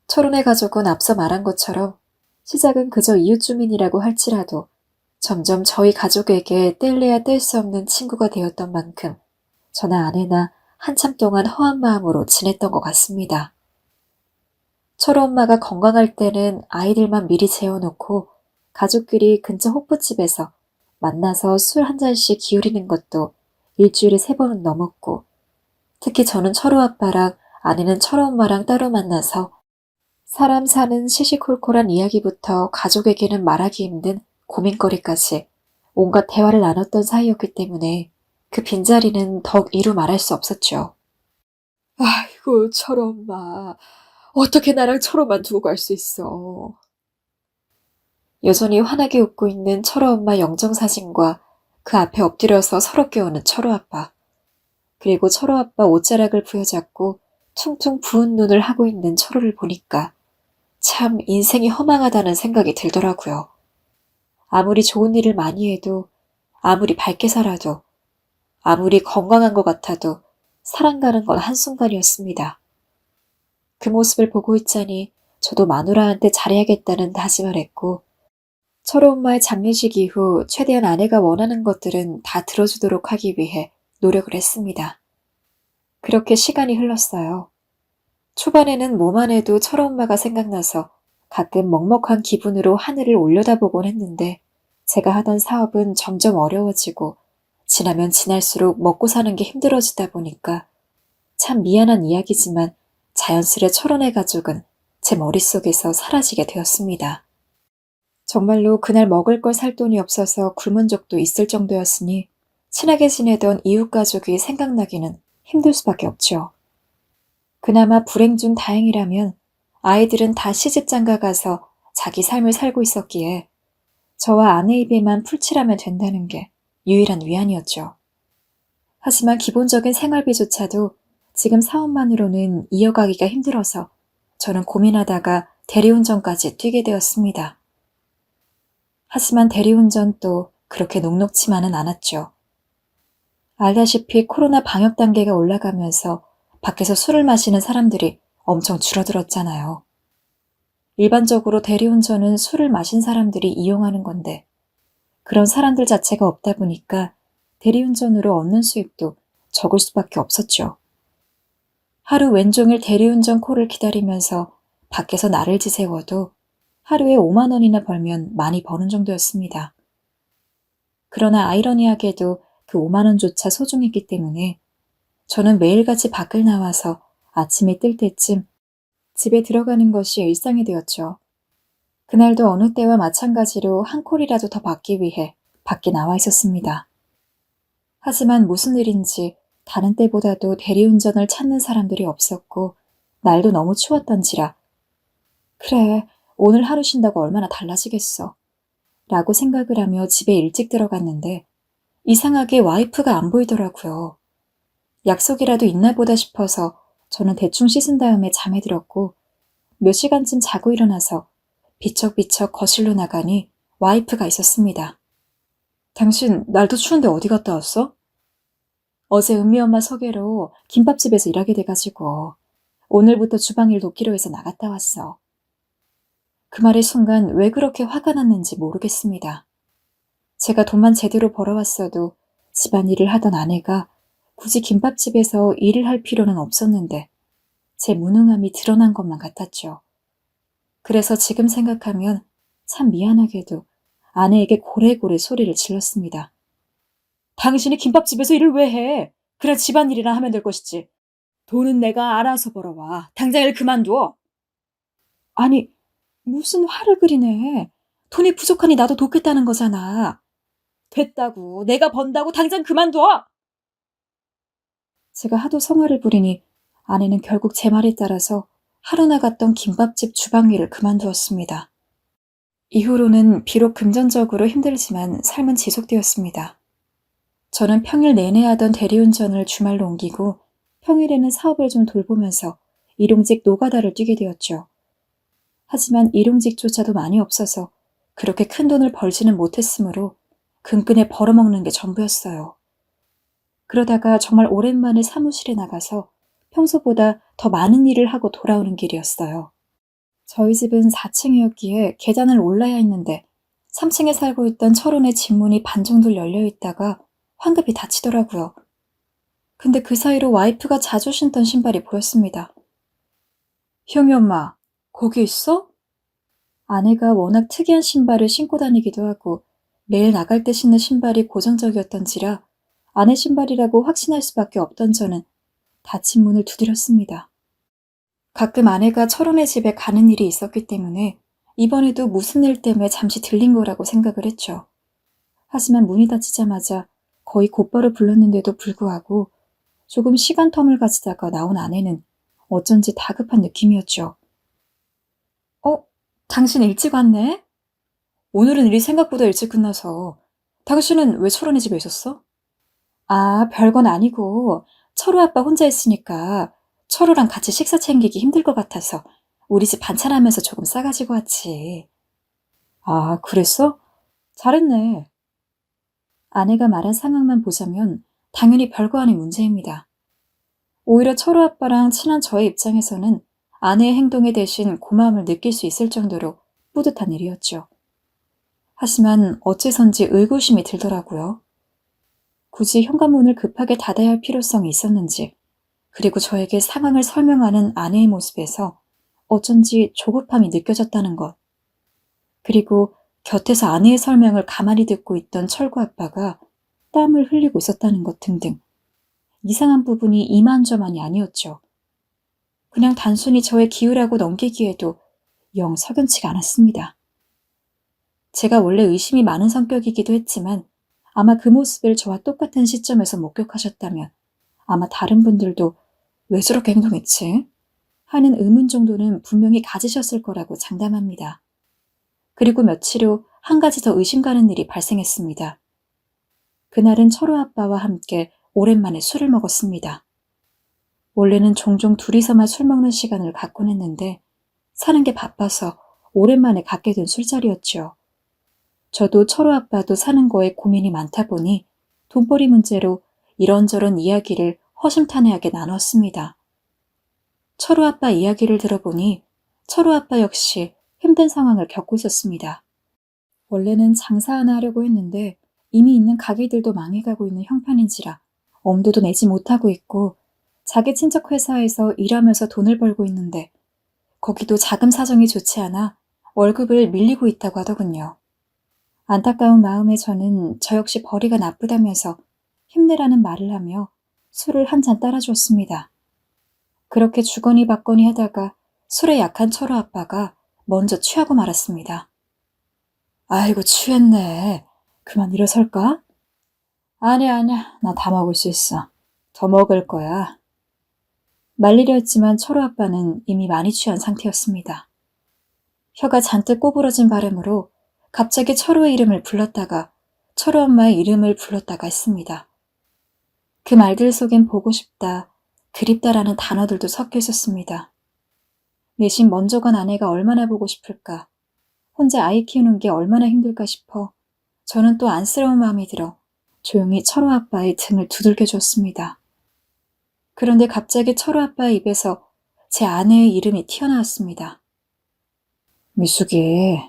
B: 철호네 가족은 앞서 말한 것처럼 시작은 그저 이웃 주민이라고 할지라도 점점 저희 가족에게 뗄래야 뗄 수 없는 친구가 되었던 만큼 저나 아내나 한참 동안 허한 마음으로 지냈던 것 같습니다. 철호 엄마가 건강할 때는 아이들만 미리 재워놓고 가족끼리 근처 호프집에서 만나서 술 한 잔씩 기울이는 것도 일주일에 3번은 넘었고 특히 저는 철호 아빠랑 아내는 철호 엄마랑 따로 만나서 사람 사는 시시콜콜한 이야기부터 가족에게는 말하기 힘든 고민거리까지 온갖 대화를 나눴던 사이였기 때문에 그 빈자리는 더욱 이루 말할 수 없었죠. 아이고, 철호 엄마. 어떻게 나랑 철호만 두고 갈 수 있어. 여전히 환하게 웃고 있는 철호 엄마 영정사진과 그 앞에 엎드려서 서럽게 우는 철호 아빠. 그리고 철호 아빠 옷자락을 부여잡고 퉁퉁 부은 눈을 하고 있는 철호를 보니까 참 인생이 허망하다는 생각이 들더라고요. 아무리 좋은 일을 많이 해도, 아무리 밝게 살아도, 아무리 건강한 것 같아도 사랑 가는 건 한순간이었습니다. 그 모습을 보고 있자니 저도 마누라한테 잘해야겠다는 다짐을 했고 철호 엄마의 장례식 이후 최대한 아내가 원하는 것들은 다 들어주도록 하기 위해 노력을 했습니다. 그렇게 시간이 흘렀어요. 초반에는 뭐만 해도 철호 엄마가 생각나서 가끔 먹먹한 기분으로 하늘을 올려다보곤 했는데 제가 하던 사업은 점점 어려워지고 지나면 지날수록 먹고 사는 게 힘들어지다 보니까 참 미안한 이야기지만 자연스레 철호네 가족은 제 머릿속에서 사라지게 되었습니다. 정말로 그날 먹을 걸 살 돈이 없어서 굶은 적도 있을 정도였으니 친하게 지내던 이웃 가족이 생각나기는 힘들 수밖에 없죠. 그나마 불행 중 다행이라면 아이들은 다 시집 장가 가서 자기 삶을 살고 있었기에 저와 아내 입에만 풀칠하면 된다는 게 유일한 위안이었죠. 하지만 기본적인 생활비조차도 지금 사업만으로는 이어가기가 힘들어서 저는 고민하다가 대리운전까지 뛰게 되었습니다. 하지만 대리운전도 그렇게 녹록지만은 않았죠. 알다시피 코로나 방역 단계가 올라가면서 밖에서 술을 마시는 사람들이 엄청 줄어들었잖아요. 일반적으로 대리운전은 술을 마신 사람들이 이용하는 건데 그런 사람들 자체가 없다 보니까 대리운전으로 얻는 수입도 적을 수밖에 없었죠. 하루 왼종일 대리운전 콜을 기다리면서 밖에서 나를 지새워도 하루에 5만 원이나 벌면 많이 버는 정도였습니다. 그러나 아이러니하게도 그 5만 원조차 소중했기 때문에 저는 매일같이 밖을 나와서 아침이 뜰 때쯤 집에 들어가는 것이 일상이 되었죠. 그날도 어느 때와 마찬가지로 한 콜이라도 더 받기 위해 밖에 나와 있었습니다. 하지만 무슨 일인지 다른 때보다도 대리운전을 찾는 사람들이 없었고 날도 너무 추웠던지라 그래, 오늘 하루 쉰다고 얼마나 달라지겠어. 라고 생각을 하며 집에 일찍 들어갔는데 이상하게 와이프가 안 보이더라고요. 약속이라도 있나 보다 싶어서 저는 대충 씻은 다음에 잠에 들었고 몇 시간쯤 자고 일어나서 비척비척 거실로 나가니 와이프가 있었습니다. 당신 날도 추운데 어디 갔다 왔어? 어제 은미 엄마 소개로 김밥집에서 일하게 돼가지고 오늘부터 주방일 돕기로 해서 나갔다 왔어. 그 말의 순간 왜 그렇게 화가 났는지 모르겠습니다. 제가 돈만 제대로 벌어왔어도 집안일을 하던 아내가 굳이 김밥집에서 일을 할 필요는 없었는데 제 무능함이 드러난 것만 같았죠. 그래서 지금 생각하면 참 미안하게도 아내에게 고래고래 소리를 질렀습니다. 당신이 김밥집에서 일을 왜 해? 그래 집안일이나 하면 될 것이지. 돈은 내가 알아서 벌어와. 당장 일 그만둬. 아니, 무슨 화를 그리네. 돈이 부족하니 나도 돕겠다는 거잖아. 됐다고. 내가 번다고 당장 그만둬. 제가 하도 성화를 부리니 아내는 결국 제 말에 따라서 하루 나갔던 김밥집 주방 일을 그만두었습니다. 이후로는 비록 금전적으로 힘들지만 삶은 지속되었습니다. 저는 평일 내내 하던 대리운전을 주말로 옮기고 평일에는 사업을 좀 돌보면서 일용직 노가다를 뛰게 되었죠. 하지만 일용직조차도 많이 없어서 그렇게 큰 돈을 벌지는 못했으므로 근근에 벌어먹는 게 전부였어요. 그러다가 정말 오랜만에 사무실에 나가서 평소보다 더 많은 일을 하고 돌아오는 길이었어요. 저희 집은 4층이었기에 계단을 올라야 했는데 3층에 살고 있던 철원의 집문이 반 정도 열려 있다가 황급히 닫히더라고요. 근데 그 사이로 와이프가 자주 신던 신발이 보였습니다. 형이 엄마, 거기 있어? 아내가 워낙 특이한 신발을 신고 다니기도 하고 매일 나갈 때 신는 신발이 고정적이었던지라 아내 신발이라고 확신할 수밖에 없던 저는 닫힌 문을 두드렸습니다. 가끔 아내가 철원의 집에 가는 일이 있었기 때문에 이번에도 무슨 일 때문에 잠시 들린 거라고 생각을 했죠. 하지만 문이 닫히자마자 거의 곧바로 불렀는데도 불구하고 조금 시간 텀을 가지다가 나온 아내는 어쩐지 다급한 느낌이었죠. 당신 일찍 왔네? 오늘은 일이 생각보다 일찍 끝나서. 당신은 왜 철원의 집에 있었어? 아, 별건 아니고 철호 아빠 혼자 있으니까 철호랑 같이 식사 챙기기 힘들 것 같아서 우리 집 반찬하면서 조금 싸가지고 왔지. 아, 그랬어? 잘했네. 아내가 말한 상황만 보자면 당연히 별거 아닌 문제입니다. 오히려 철호 아빠랑 친한 저의 입장에서는 아내의 행동에 대신 고마움을 느낄 수 있을 정도로 뿌듯한 일이었죠. 하지만 어째선지 의구심이 들더라고요. 굳이 현관문을 급하게 닫아야 할 필요성이 있었는지, 그리고 저에게 상황을 설명하는 아내의 모습에서 어쩐지 조급함이 느껴졌다는 것. 그리고 곁에서 아내의 설명을 가만히 듣고 있던 철구 아빠가 땀을 흘리고 있었다는 것 등등. 이상한 부분이 이만저만이 아니었죠. 그냥 단순히 저의 기우라고 넘기기에도 영 석연치가 않았습니다. 제가 원래 의심이 많은 성격이기도 했지만 아마 그 모습을 저와 똑같은 시점에서 목격하셨다면 아마 다른 분들도 왜 저렇게 행동했지? 하는 의문 정도는 분명히 가지셨을 거라고 장담합니다. 그리고 며칠 후 한 가지 더 의심 가는 일이 발생했습니다. 그날은 철호 아빠와 함께 오랜만에 술을 먹었습니다. 원래는 종종 둘이서만 술 먹는 시간을 갖곤 했는데 사는 게 바빠서 오랜만에 갖게 된 술자리였죠. 저도 철호 아빠도 사는 거에 고민이 많다 보니 돈벌이 문제로 이런저런 이야기를 허심탄회하게 나눴습니다. 철호 아빠 이야기를 들어보니 철호 아빠 역시 힘든 상황을 겪고 있었습니다. 원래는 장사 하나 하려고 했는데 이미 있는 가게들도 망해가고 있는 형편인지라 엄두도 내지 못하고 있고 자기 친척 회사에서 일하면서 돈을 벌고 있는데 거기도 자금 사정이 좋지 않아 월급을 밀리고 있다고 하더군요. 안타까운 마음에 저는 저 역시 벌이가 나쁘다면서 힘내라는 말을 하며 술을 한 잔 따라주었습니다. 그렇게 주거니 받거니 하다가 술에 약한 철호 아빠가 먼저 취하고 말았습니다. 아이고 취했네. 그만 일어설까? 아니야. 나 다 먹을 수 있어. 더 먹을 거야. 말리려 했지만 철호 아빠는 이미 많이 취한 상태였습니다. 혀가 잔뜩 꼬부러진 바람으로 갑자기 철호의 이름을 불렀다가 철호 엄마의 이름을 불렀다가 했습니다. 그 말들 속엔 보고 싶다, 그립다라는 단어들도 섞여 있었습니다. 내심 먼저 간 아내가 얼마나 보고 싶을까, 혼자 아이 키우는 게 얼마나 힘들까 싶어 저는 또 안쓰러운 마음이 들어 조용히 철호 아빠의 등을 두들겨 줬습니다. 그런데 갑자기 철호 아빠의 입에서 제 아내의 이름이 튀어나왔습니다. 미숙이,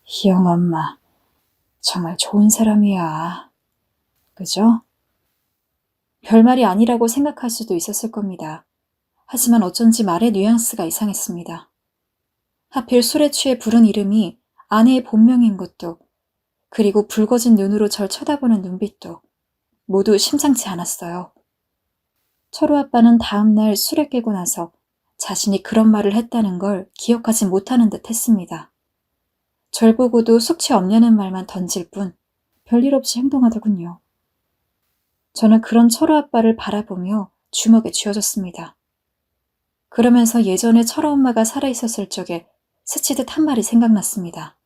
B: 희영 엄마, 정말 좋은 사람이야. 그죠? 별말이 아니라고 생각할 수도 있었을 겁니다. 하지만 어쩐지 말의 뉘앙스가 이상했습니다. 하필 술에 취해 부른 이름이 아내의 본명인 것도, 그리고 붉어진 눈으로 절 쳐다보는 눈빛도 모두 심상치 않았어요. 철호 아빠는 다음날 술에 깨고 나서 자신이 그런 말을 했다는 걸 기억하지 못하는 듯 했습니다. 절 보고도 숙취 없냐는 말만 던질 뿐 별일 없이 행동하더군요. 저는 그런 철호 아빠를 바라보며 주먹에 쥐어졌습니다. 그러면서 예전에 철호 엄마가 살아있었을 적에 스치듯 한 말이 생각났습니다.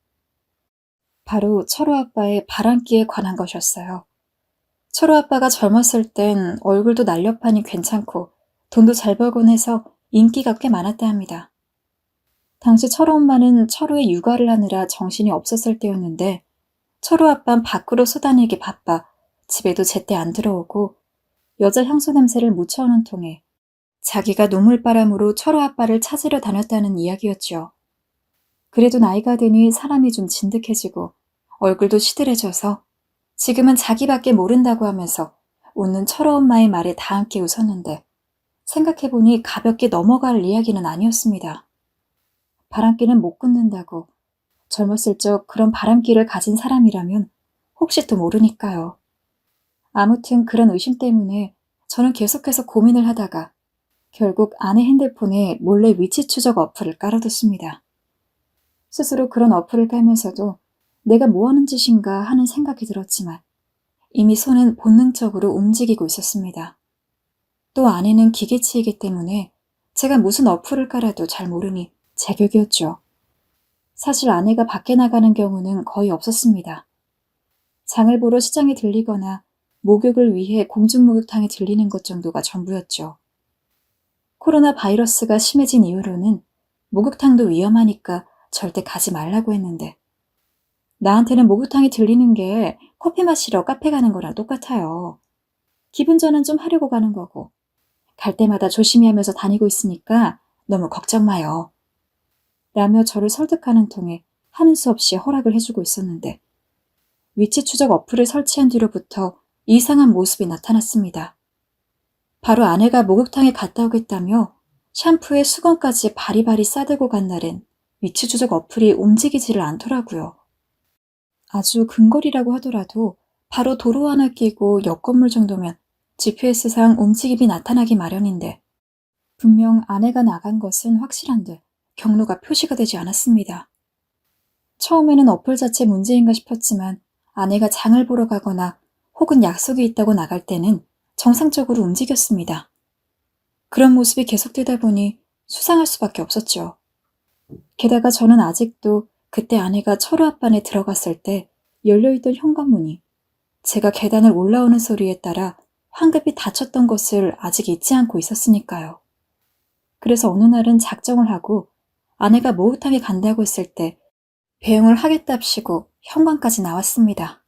B: 바로 철호 아빠의 바람기에 관한 것이었어요. 철호 아빠가 젊었을 땐 얼굴도 날렵하니 괜찮고 돈도 잘 벌곤 해서 인기가 꽤 많았다 합니다. 당시 철호 엄마는 철호의 육아를 하느라 정신이 없었을 때였는데 철호 아빠는 밖으로 쏘다니기 바빠 집에도 제때 안 들어오고 여자 향수 냄새를 묻혀오는 통에 자기가 눈물바람으로 철호 아빠를 찾으러 다녔다는 이야기였죠. 그래도 나이가 드니 사람이 좀 진득해지고 얼굴도 시들해져서 지금은 자기밖에 모른다고 하면서 웃는 철호 엄마의 말에 다 함께 웃었는데 생각해보니 가볍게 넘어갈 이야기는 아니었습니다. 바람기는 못 끊는다고, 젊었을 적 그런 바람기를 가진 사람이라면 혹시 또 모르니까요. 아무튼 그런 의심 때문에 저는 계속해서 고민을 하다가 결국 아내 핸드폰에 몰래 위치 추적 어플을 깔아뒀습니다. 스스로 그런 어플을 깔면서도 내가 뭐하는 짓인가 하는 생각이 들었지만 이미 손은 본능적으로 움직이고 있었습니다. 또 아내는 기계치이기 때문에 제가 무슨 어플을 깔아도 잘 모르니 제격이었죠. 사실 아내가 밖에 나가는 경우는 거의 없었습니다. 장을 보러 시장에 들리거나 목욕을 위해 공중목욕탕에 들리는 것 정도가 전부였죠. 코로나 바이러스가 심해진 이후로는 목욕탕도 위험하니까 절대 가지 말라고 했는데 나한테는 목욕탕에 들리는 게 커피 마시러 카페 가는 거랑 똑같아요. 기분 전환 좀 하려고 가는 거고 갈 때마다 조심히 하면서 다니고 있으니까 너무 걱정 마요. 라며 저를 설득하는 통에 하는 수 없이 허락을 해주고 있었는데 위치 추적 어플을 설치한 뒤로부터 이상한 모습이 나타났습니다. 바로 아내가 목욕탕에 갔다 오겠다며 샴푸에 수건까지 바리바리 싸들고 간 날엔 위치 추적 어플이 움직이지를 않더라고요. 아주 근거리라고 하더라도 바로 도로 하나 끼고 옆 건물 정도면 GPS상 움직임이 나타나기 마련인데 분명 아내가 나간 것은 확실한데 경로가 표시가 되지 않았습니다. 처음에는 어플 자체 문제인가 싶었지만 아내가 장을 보러 가거나 혹은 약속이 있다고 나갈 때는 정상적으로 움직였습니다. 그런 모습이 계속되다 보니 수상할 수밖에 없었죠. 게다가 저는 아직도 그때 아내가 철호 앞반에 들어갔을 때 열려있던 현관문이 제가 계단을 올라오는 소리에 따라 황급히 닫혔던 것을 아직 잊지 않고 있었으니까요. 그래서 어느 날은 작정을 하고 아내가 목욕탕에 간다고 했을 때 배웅을 하겠답시고 현관까지 나왔습니다.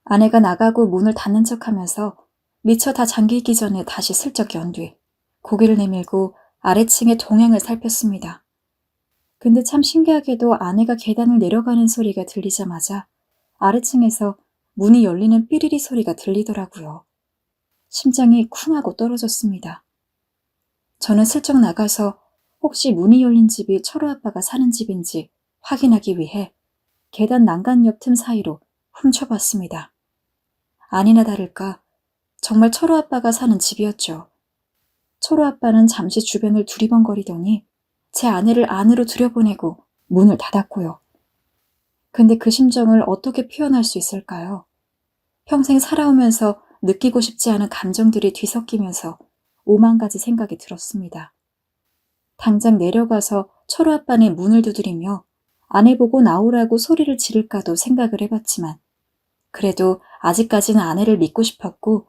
B: 아내가 나가고 문을 닫는 척하면서 미처 다 잠기기 전에 다시 슬쩍 연 뒤 고개를 내밀고 아래층의 동향을 살폈습니다. 근데 참 신기하게도 아내가 계단을 내려가는 소리가 들리자마자 아래층에서 문이 열리는 삐리리 소리가 들리더라고요. 심장이 쿵 하고 떨어졌습니다. 저는 슬쩍 나가서 혹시 문이 열린 집이 철호 아빠가 사는 집인지 확인하기 위해 계단 난간 옆 틈 사이로 훔쳐봤습니다. 아니나 다를까 정말 철호 아빠가 사는 집이었죠. 철호 아빠는 잠시 주변을 두리번거리더니 제 아내를 안으로 들여보내고 문을 닫았고요. 근데 그 심정을 어떻게 표현할 수 있을까요? 평생 살아오면서 느끼고 싶지 않은 감정들이 뒤섞이면서 5만 가지 생각이 들었습니다. 당장 내려가서 철호 아빠네 문을 두드리며 아내 보고 나오라고 소리를 지를까도 생각을 해봤지만 그래도 아직까지는 아내를 믿고 싶었고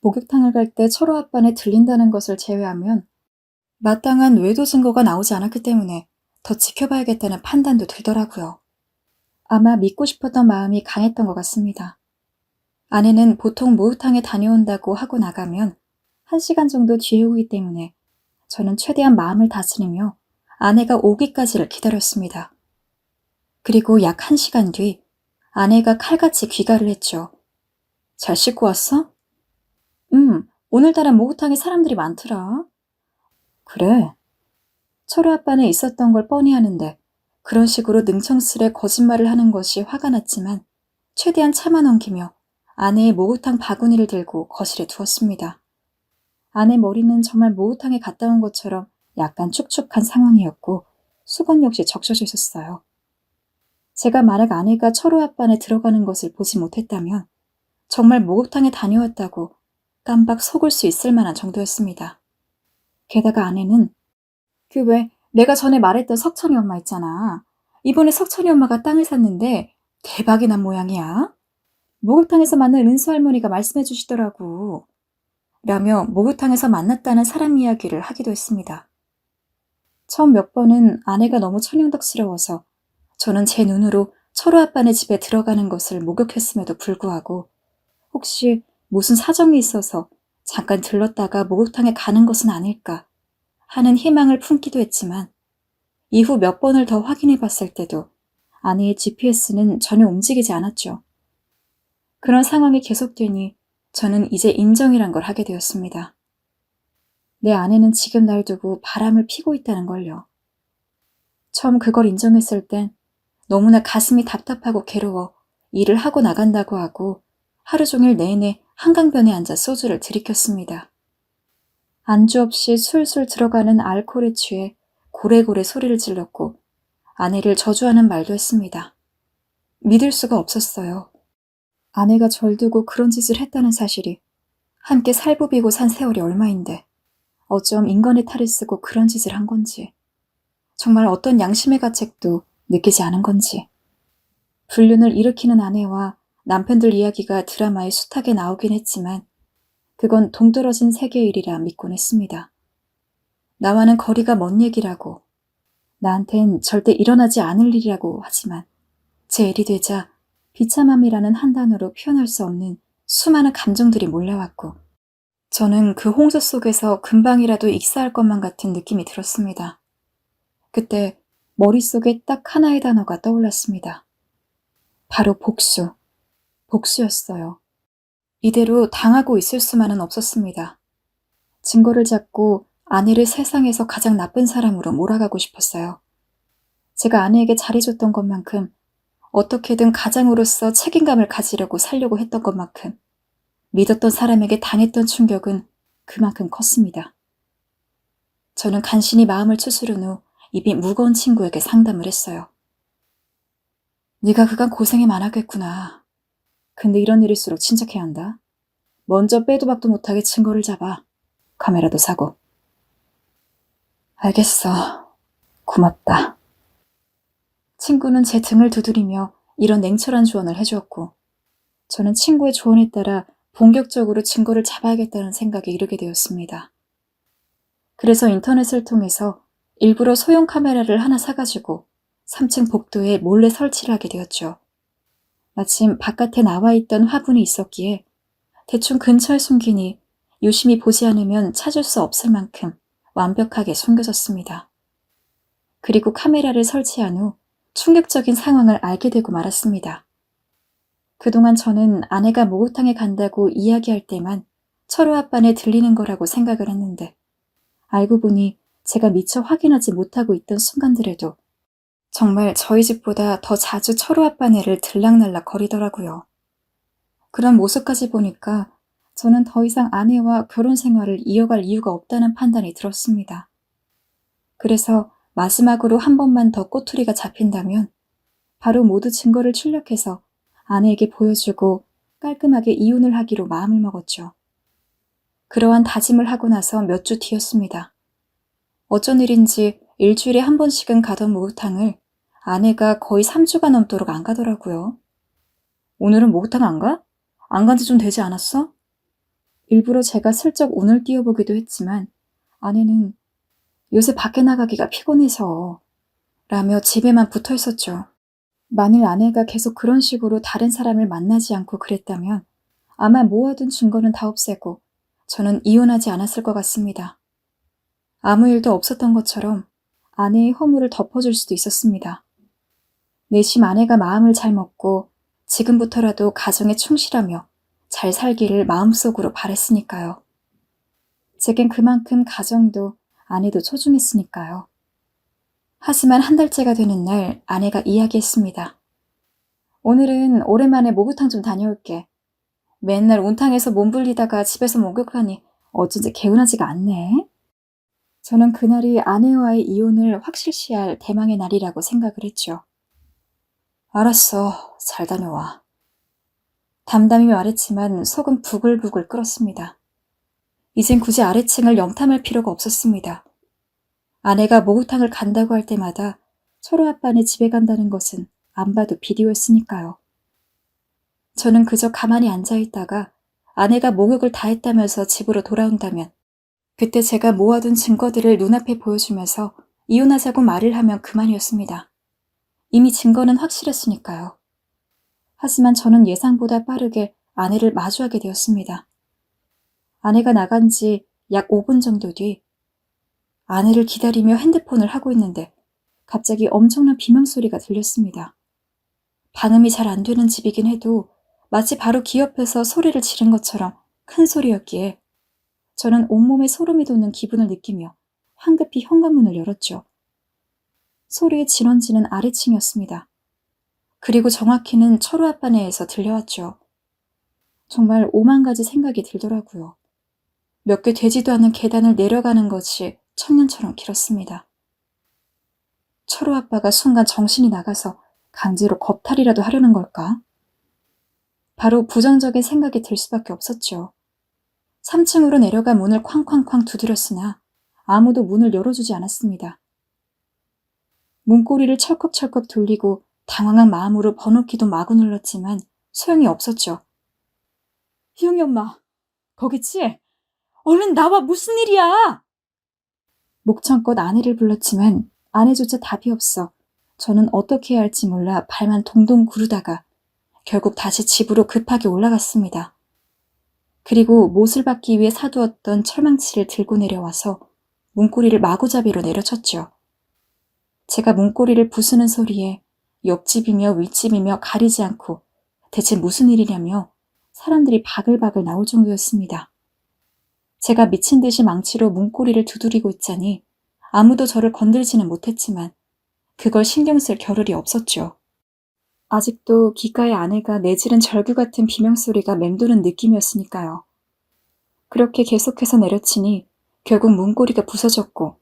B: 목욕탕을 갈 때 철호 아빠네 들린다는 것을 제외하면 마땅한 외도 증거가 나오지 않았기 때문에 더 지켜봐야겠다는 판단도 들더라고요. 아마 믿고 싶었던 마음이 강했던 것 같습니다. 아내는 보통 목욕탕에 다녀온다고 하고 나가면 1시간 정도 뒤에 오기 때문에 저는 최대한 마음을 다스리며 아내가 오기까지를 기다렸습니다. 그리고 약 1시간 뒤 아내가 칼같이 귀가를 했죠. 잘 씻고 왔어? 오늘따라 목욕탕에 사람들이 많더라. 그래. 철호 아빠는 있었던 걸 뻔히 아는데 그런 식으로 능청스레 거짓말을 하는 것이 화가 났지만 최대한 참아 넘기며 아내의 목욕탕 바구니를 들고 거실에 두었습니다. 아내 머리는 정말 목욕탕에 갔다 온 것처럼 약간 축축한 상황이었고 수건 역시 적셔져 있었어요. 제가 만약 아내가 철호 앞반에 들어가는 것을 보지 못했다면 정말 목욕탕에 다녀왔다고 깜빡 속을 수 있을 만한 정도였습니다. 게다가 아내는 그 왜 내가 전에 말했던 석천이 엄마 있잖아. 이번에 석천이 엄마가 땅을 샀는데 대박이 난 모양이야. 목욕탕에서 만난 은수 할머니가 말씀해 주시더라고. 라며 목욕탕에서 만났다는 사람 이야기를 하기도 했습니다. 처음 몇 번은 아내가 너무 천연덕스러워서 저는 제 눈으로 철호 아빠네 집에 들어가는 것을 목욕했음에도 불구하고 혹시 무슨 사정이 있어서 잠깐 들렀다가 목욕탕에 가는 것은 아닐까 하는 희망을 품기도 했지만 이후 몇 번을 더 확인해 봤을 때도 아내의 GPS는 전혀 움직이지 않았죠. 그런 상황이 계속되니 저는 이제 인정이란 걸 하게 되었습니다. 내 아내는 지금 날 두고 바람을 피고 있다는 걸요. 처음 그걸 인정했을 땐 너무나 가슴이 답답하고 괴로워 일을 하고 나간다고 하고 하루 종일 내내 한강변에 앉아 소주를 들이켰습니다. 안주 없이 술술 들어가는 알코올에 취해 고래고래 소리를 질렀고 아내를 저주하는 말도 했습니다. 믿을 수가 없었어요. 아내가 절 두고 그런 짓을 했다는 사실이 함께 살부비고 산 세월이 얼마인데 어쩜 인간의 탈을 쓰고 그런 짓을 한 건지 정말 어떤 양심의 가책도 느끼지 않은 건지 불륜을 일으키는 아내와 남편들 이야기가 드라마에 숱하게 나오긴 했지만 그건 동떨어진 세계의 일이라 믿곤 했습니다. 나와는 거리가 먼 얘기라고 나한텐 절대 일어나지 않을 일이라고 하지만 제 일이 되자 비참함이라는 한 단어로 표현할 수 없는 수많은 감정들이 몰려왔고 저는 그 홍수 속에서 금방이라도 익사할 것만 같은 느낌이 들었습니다. 그때 머릿속에 딱 하나의 단어가 떠올랐습니다. 바로 복수. 복수였어요. 이대로 당하고 있을 수만은 없었습니다. 증거를 잡고 아내를 세상에서 가장 나쁜 사람으로 몰아가고 싶었어요. 제가 아내에게 잘해줬던 것만큼 어떻게든 가장으로서 책임감을 가지려고 살려고 했던 것만큼 믿었던 사람에게 당했던 충격은 그만큼 컸습니다. 저는 간신히 마음을 추스른 후 입이 무거운 친구에게 상담을 했어요. 네가 그간 고생이 많았겠구나. 근데 이런 일일수록 침착해야 한다. 먼저 빼도 박도 못하게 증거를 잡아. 카메라도 사고. 알겠어. 고맙다. 친구는 제 등을 두드리며 이런 냉철한 조언을 해주었고 저는 친구의 조언에 따라 본격적으로 증거를 잡아야겠다는 생각에 이르게 되었습니다. 그래서 인터넷을 통해서 일부러 소형 카메라를 하나 사가지고 3층 복도에 몰래 설치를 하게 되었죠. 마침 바깥에 나와 있던 화분이 있었기에 대충 근처에 숨기니 유심히 보지 않으면 찾을 수 없을 만큼 완벽하게 숨겨졌습니다. 그리고 카메라를 설치한 후 충격적인 상황을 알게 되고 말았습니다. 그동안 저는 아내가 목욕탕에 간다고 이야기할 때만 철호 앞반에 들리는 거라고 생각을 했는데 알고 보니 제가 미처 확인하지 못하고 있던 순간들에도 정말 저희 집보다 더 자주 철호 앞반에를 들락날락 거리더라고요. 그런 모습까지 보니까 저는 더 이상 아내와 결혼 생활을 이어갈 이유가 없다는 판단이 들었습니다. 그래서 마지막으로 한 번만 더 꼬투리가 잡힌다면 바로 모두 증거를 출력해서 아내에게 보여주고 깔끔하게 이혼을 하기로 마음을 먹었죠. 그러한 다짐을 하고 나서 몇 주 뒤였습니다. 어쩐 일인지 일주일에 한 번씩은 가던 목욕탕을 아내가 거의 3주가 넘도록 안 가더라고요. 오늘은 목욕탕 안 가? 안 간 지 좀 되지 않았어? 일부러 제가 슬쩍 운을 띄워보기도 했지만 아내는 요새 밖에 나가기가 피곤해서 라며 집에만 붙어 있었죠. 만일 아내가 계속 그런 식으로 다른 사람을 만나지 않고 그랬다면 아마 모아둔 증거는 다 없애고 저는 이혼하지 않았을 것 같습니다. 아무 일도 없었던 것처럼 아내의 허물을 덮어줄 수도 있었습니다. 내심 아내가 마음을 잘 먹고 지금부터라도 가정에 충실하며 잘 살기를 마음속으로 바랬으니까요. 제겐 그만큼 가정도 아내도 소중했으니까요. 하지만 한 달째가 되는 날 아내가 이야기했습니다. 오늘은 오랜만에 목욕탕 좀 다녀올게. 맨날 온탕에서 몸 불리다가 집에서 목욕하니 어쩐지 개운하지가 않네. 저는 그날이 아내와의 이혼을 확실시할 대망의 날이라고 생각을 했죠. 알았어, 잘 다녀와. 담담히 말했지만 속은 부글부글 끓었습니다. 이젠 굳이 아래층을 염탐할 필요가 없었습니다. 아내가 목욕탕을 간다고 할 때마다 철호 아빠네 집에 간다는 것은 안 봐도 비디오였으니까요. 저는 그저 가만히 앉아있다가 아내가 목욕을 다 했다면서 집으로 돌아온다면 그때 제가 모아둔 증거들을 눈앞에 보여주면서 이혼하자고 말을 하면 그만이었습니다. 이미 증거는 확실했으니까요. 하지만 저는 예상보다 빠르게 아내를 마주하게 되었습니다. 아내가 나간 지 약 5분 정도 뒤 아내를 기다리며 핸드폰을 하고 있는데 갑자기 엄청난 비명소리가 들렸습니다. 방음이 잘 안 되는 집이긴 해도 마치 바로 귀 옆에서 소리를 지른 것처럼 큰 소리였기에 저는 온몸에 소름이 돋는 기분을 느끼며 황급히 현관문을 열었죠. 소리의 진원지는 아래층이었습니다. 그리고 정확히는 철호 아빠네에서 들려왔죠. 정말 오만 가지 생각이 들더라고요. 몇 개 되지도 않은 계단을 내려가는 것이 천년처럼 길었습니다. 철호 아빠가 순간 정신이 나가서 강제로 겁탈이라도 하려는 걸까? 바로 부정적인 생각이 들 수밖에 없었죠. 3층으로 내려가 문을 쾅쾅쾅 두드렸으나 아무도 문을 열어주지 않았습니다. 문고리를 철컥철컥 돌리고 당황한 마음으로 번호키도 마구 눌렀지만 소용이 없었죠. 희영이 엄마, 거기지? 얼른 나와, 무슨 일이야? 목청껏 아내를 불렀지만 아내조차 답이 없어 저는 어떻게 해야 할지 몰라 발만 동동 구르다가 결국 다시 집으로 급하게 올라갔습니다. 그리고 못을 받기 위해 사두었던 철망치를 들고 내려와서 문고리를 마구잡이로 내려쳤죠. 제가 문고리를 부수는 소리에 옆집이며 윗집이며 가리지 않고 대체 무슨 일이냐며 사람들이 바글바글 나올 정도였습니다. 제가 미친 듯이 망치로 문고리를 두드리고 있자니 아무도 저를 건들지는 못했지만 그걸 신경 쓸 겨를이 없었죠. 아직도 귓가에 아내가 내지른 절규 같은 비명소리가 맴도는 느낌이었으니까요. 그렇게 계속해서 내려치니 결국 문고리가 부서졌고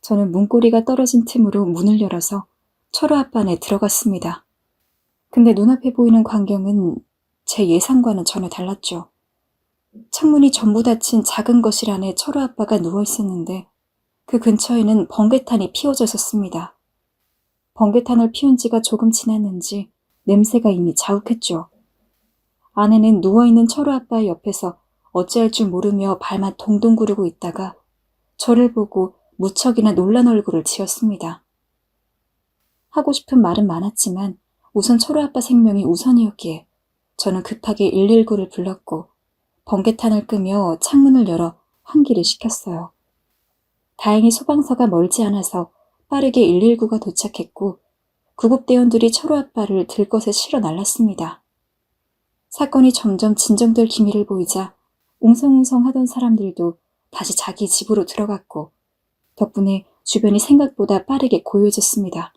B: 저는 문고리가 떨어진 틈으로 문을 열어서 철호 앞안에 들어갔습니다. 근데 눈앞에 보이는 광경은 제 예상과는 전혀 달랐죠. 창문이 전부 닫힌 작은 거실 안에 철호 아빠가 누워 있었는데 그 근처에는 번개탄이 피워져 있었습니다. 번개탄을 피운 지가 조금 지났는지 냄새가 이미 자욱했죠. 아내는 누워있는 철호 아빠의 옆에서 어찌할 줄 모르며 발만 동동 구르고 있다가 저를 보고 무척이나 놀란 얼굴을 지었습니다. 하고 싶은 말은 많았지만 우선 철호 아빠 생명이 우선이었기에 저는 급하게 119를 불렀고 번개탄을 끄며 창문을 열어 환기를 시켰어요. 다행히 소방서가 멀지 않아서 빠르게 119가 도착했고 구급대원들이 철호 아빠를 들것에 실어 날랐습니다. 사건이 점점 진정될 기미를 보이자 웅성웅성하던 사람들도 다시 자기 집으로 들어갔고 덕분에 주변이 생각보다 빠르게 고요해졌습니다.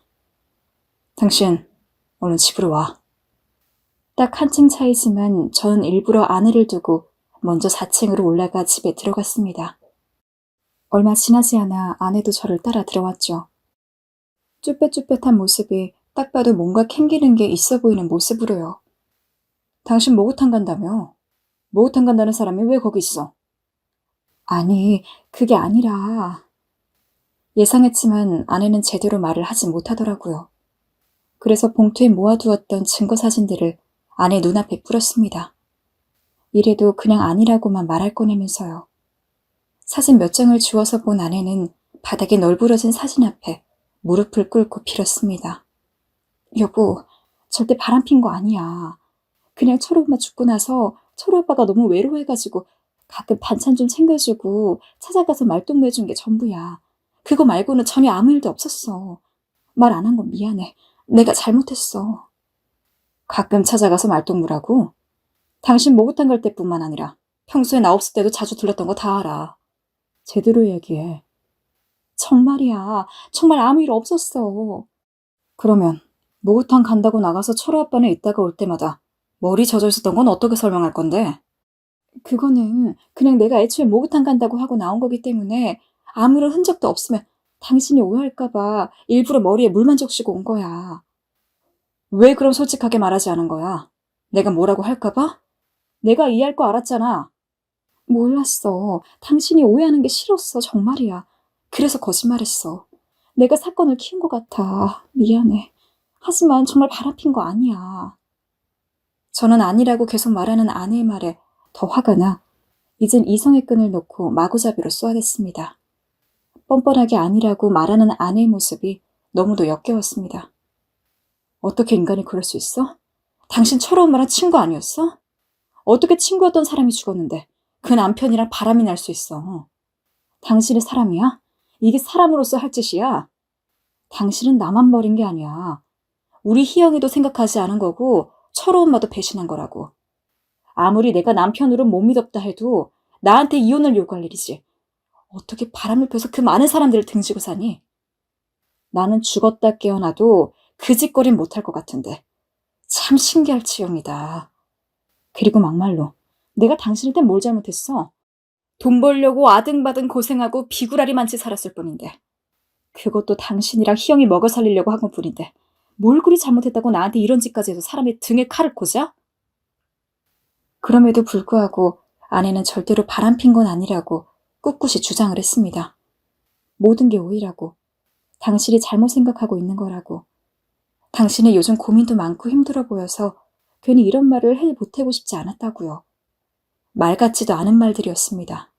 B: 당신, 얼른 집으로 와. 딱 한층 차이지만 전 일부러 아내를 두고 먼저 4층으로 올라가 집에 들어갔습니다. 얼마 지나지 않아 아내도 저를 따라 들어왔죠. 쭈뼛쭈뼛한 모습이 딱 봐도 뭔가 캥기는 게 있어 보이는 모습으로요. 당신 목욕탕 간다며? 목욕탕 간다는 사람이 왜 거기 있어? 아니, 그게 아니라... 예상했지만 아내는 제대로 말을 하지 못하더라고요. 그래서 봉투에 모아두었던 증거 사진들을 아내 눈앞에 뿌렸습니다. 이래도 그냥 아니라고만 말할 거냐면서요. 사진 몇 장을 주워서 본 아내는 바닥에 널브러진 사진 앞에 무릎을 꿇고 빌었습니다. 여보, 절대 바람핀 거 아니야. 그냥 철호 오빠 죽고 나서 철호 오빠가 너무 외로워해가지고 가끔 반찬 좀 챙겨주고 찾아가서 말동무 해준 게 전부야. 그거 말고는 전혀 아무 일도 없었어. 말 안 한 건 미안해. 내가 잘못했어. 가끔 찾아가서 말동무라고? 당신 목욕탕 갈 때뿐만 아니라 평소에 나 없을 때도 자주 들렀던 거 다 알아. 제대로 얘기해. 정말이야. 정말 아무 일 없었어. 그러면 목욕탕 간다고 나가서 철호 아빠네 있다가 올 때마다 머리 젖어 있었던 건 어떻게 설명할 건데? 그거는 그냥 내가 애초에 목욕탕 간다고 하고 나온 거기 때문에 아무런 흔적도 없으면 당신이 오해할까봐 일부러 머리에 물만 적시고 온 거야. 왜 그럼 솔직하게 말하지 않은 거야? 내가 뭐라고 할까봐? 내가 이해할 거 알았잖아. 몰랐어. 당신이 오해하는 게 싫었어. 정말이야. 그래서 거짓말했어. 내가 사건을 키운 것 같아. 미안해. 하지만 정말 바람핀 거 아니야. 저는 아니라고 계속 말하는 아내의 말에 더 화가 나 이젠 이성의 끈을 놓고 마구잡이로 쏘아댔습니다. 뻔뻔하게 아니라고 말하는 아내의 모습이 너무도 역겨웠습니다. 어떻게 인간이 그럴 수 있어? 당신 철호 엄마랑 친구 아니었어? 어떻게 친구였던 사람이 죽었는데 그 남편이랑 바람이 날 수 있어? 당신이 사람이야? 이게 사람으로서 할 짓이야? 당신은 나만 버린 게 아니야. 우리 희영이도 생각하지 않은 거고 철호 엄마도 배신한 거라고. 아무리 내가 남편으로 못 믿었다 해도 나한테 이혼을 요구할 일이지. 어떻게 바람을 펴서 그 많은 사람들을 등지고 사니? 나는 죽었다 깨어나도 그 짓거린 못할 것 같은데. 참 신기할 지경이다. 그리고 막말로 내가 당신한테 뭘 잘못했어? 돈 벌려고 아등바등 고생하고 비구라리만치 살았을 뿐인데. 그것도 당신이랑 희영이 먹여 살리려고 한 것뿐인데 뭘 그리 잘못했다고 나한테 이런 짓까지 해서 사람의 등에 칼을 꽂아? 그럼에도 불구하고 아내는 절대로 바람핀 건 아니라고 꿋꿋이 주장을 했습니다. 모든 게 오해라고, 당신이 잘못 생각하고 있는 거라고, 당신의 요즘 고민도 많고 힘들어 보여서 괜히 이런 말을 해 보태고 싶지 않았다고요. 말 같지도 않은 말들이었습니다.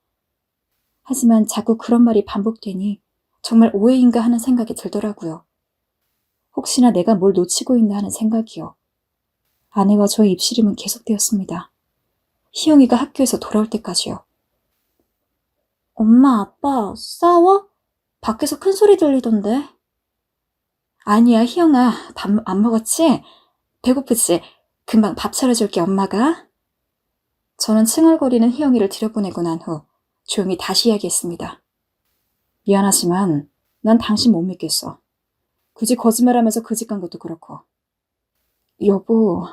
B: 하지만 자꾸 그런 말이 반복되니 정말 오해인가 하는 생각이 들더라고요. 혹시나 내가 뭘 놓치고 있나 하는 생각이요. 아내와 저의 입씨름은 계속되었습니다. 희영이가 학교에서 돌아올 때까지요. 엄마, 아빠, 싸워? 밖에서 큰 소리 들리던데. 아니야, 희영아. 밥 안 먹었지? 배고프지? 금방 밥 차려줄게, 엄마가. 저는 칭얼거리는 희영이를 들여보내고 난 후 조용히 다시 이야기했습니다. 미안하지만 난 당신 못 믿겠어. 굳이 거짓말하면서 그 집 간 것도 그렇고. 여보,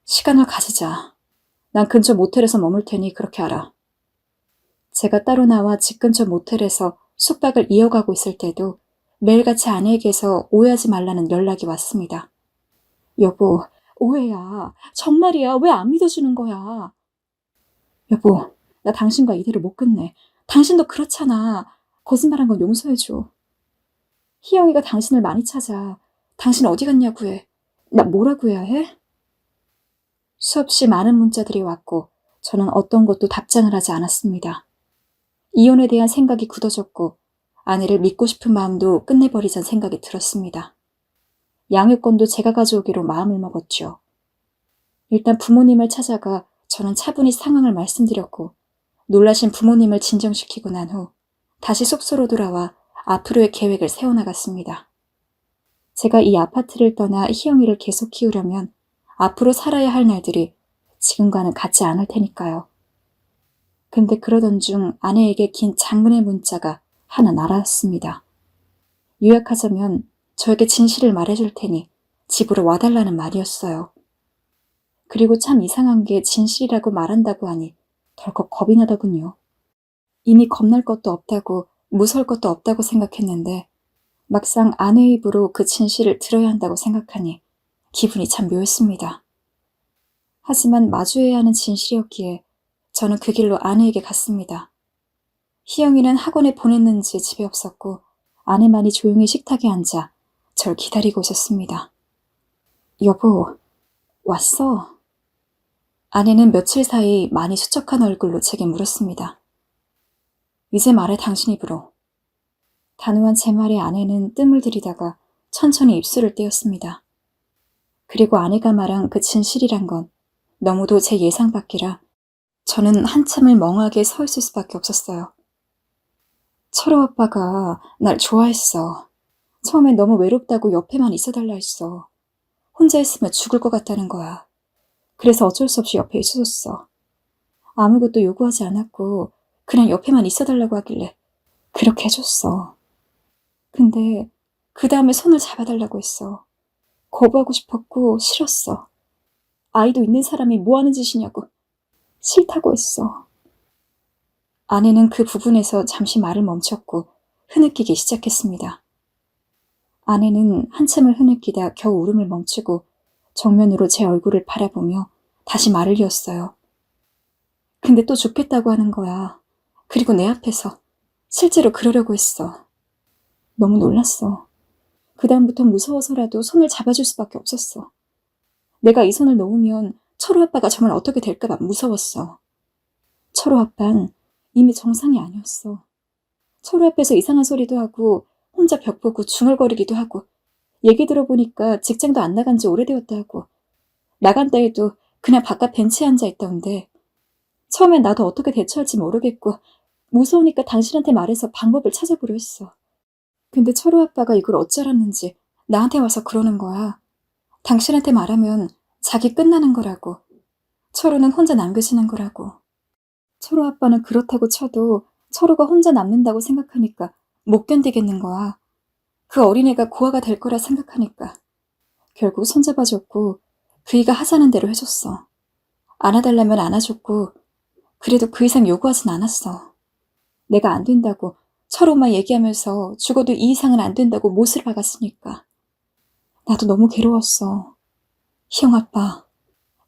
B: 시간을 가지자. 난 근처 모텔에서 머물 테니 그렇게 알아. 제가 따로 나와 집 근처 모텔에서 숙박을 이어가고 있을 때도 매일같이 아내에게서 오해하지 말라는 연락이 왔습니다. 여보, 오해야. 정말이야. 왜 안 믿어주는 거야? 여보, 나 당신과 이대로 못 끝내. 당신도 그렇잖아. 거짓말한 건 용서해줘. 희영이가 당신을 많이 찾아. 당신 어디 갔냐고 해. 나 뭐라고 해야 해? 수없이 많은 문자들이 왔고 저는 어떤 것도 답장을 하지 않았습니다. 이혼에 대한 생각이 굳어졌고 아내를 믿고 싶은 마음도 끝내버리자는 생각이 들었습니다. 양육권도 제가 가져오기로 마음을 먹었죠. 일단 부모님을 찾아가 저는 차분히 상황을 말씀드렸고 놀라신 부모님을 진정시키고 난 후 다시 숙소로 돌아와 앞으로의 계획을 세워나갔습니다. 제가 이 아파트를 떠나 희영이를 계속 키우려면 앞으로 살아야 할 날들이 지금과는 같지 않을 테니까요. 근데 그러던 중 아내에게 긴 장문의 문자가 하나 날아왔습니다. 요약하자면 저에게 진실을 말해줄 테니 집으로 와달라는 말이었어요. 그리고 참 이상한 게 진실이라고 말한다고 하니 덜컥 겁이 나더군요. 이미 겁날 것도 없다고 무서울 것도 없다고 생각했는데 막상 아내의 입으로 그 진실을 들어야 한다고 생각하니 기분이 참 묘했습니다. 하지만 마주해야 하는 진실이었기에 저는 그 길로 아내에게 갔습니다. 희영이는 학원에 보냈는지 집에 없었고 아내만이 조용히 식탁에 앉아 절 기다리고 있었습니다. 여보, 왔어? 아내는 며칠 사이 많이 수척한 얼굴로 제게 물었습니다. 이제 말해 당신 입으로. 단호한 제 말에 아내는 뜸을 들이다가 천천히 입술을 떼었습니다. 그리고 아내가 말한 그 진실이란 건 너무도 제 예상 밖이라 저는 한참을 멍하게 서 있을 수밖에 없었어요. 철호 아빠가 날 좋아했어. 처음엔 너무 외롭다고 옆에만 있어달라 했어. 혼자 있으면 죽을 것 같다는 거야. 그래서 어쩔 수 없이 옆에 있어줬어. 아무것도 요구하지 않았고 그냥 옆에만 있어달라고 하길래 그렇게 해줬어. 근데 그 다음에 손을 잡아달라고 했어. 거부하고 싶었고 싫었어. 아이도 있는 사람이 뭐 하는 짓이냐고. 싫다고 했어. 아내는 그 부분에서 잠시 말을 멈췄고 흐느끼기 시작했습니다. 아내는 한참을 흐느끼다 겨우 울음을 멈추고 정면으로 제 얼굴을 바라보며 다시 말을 이었어요. 근데 또 죽겠다고 하는 거야. 그리고 내 앞에서 실제로 그러려고 했어. 너무 놀랐어. 그다음부터 무서워서라도 손을 잡아줄 수밖에 없었어. 내가 이 손을 놓으면 철호 아빠가 정말 어떻게 될까봐 무서웠어. 철호 아빠는 이미 정상이 아니었어. 철호 앞에서 이상한 소리도 하고 혼자 벽 보고 중얼거리기도 하고 얘기 들어보니까 직장도 안 나간 지 오래되었다 하고 나간다 해도 그냥 바깥 벤치에 앉아 있던데 처음엔 나도 어떻게 대처할지 모르겠고 무서우니까 당신한테 말해서 방법을 찾아보려 했어. 근데 철호 아빠가 이걸 어쩌라는지 나한테 와서 그러는 거야. 당신한테 말하면 자기 끝나는 거라고. 철호는 혼자 남겨지는 거라고. 철호 아빠는 그렇다고 쳐도 철호가 혼자 남는다고 생각하니까 못 견디겠는 거야. 그 어린애가 고아가 될 거라 생각하니까. 결국 손잡아줬고 그이가 하자는 대로 해줬어. 안아달라면 안아줬고 그래도 그 이상 요구하진 않았어. 내가 안 된다고 철호만 얘기하면서 죽어도 이 이상은 안 된다고 못을 박았으니까. 나도 너무 괴로웠어. 희영 아빠,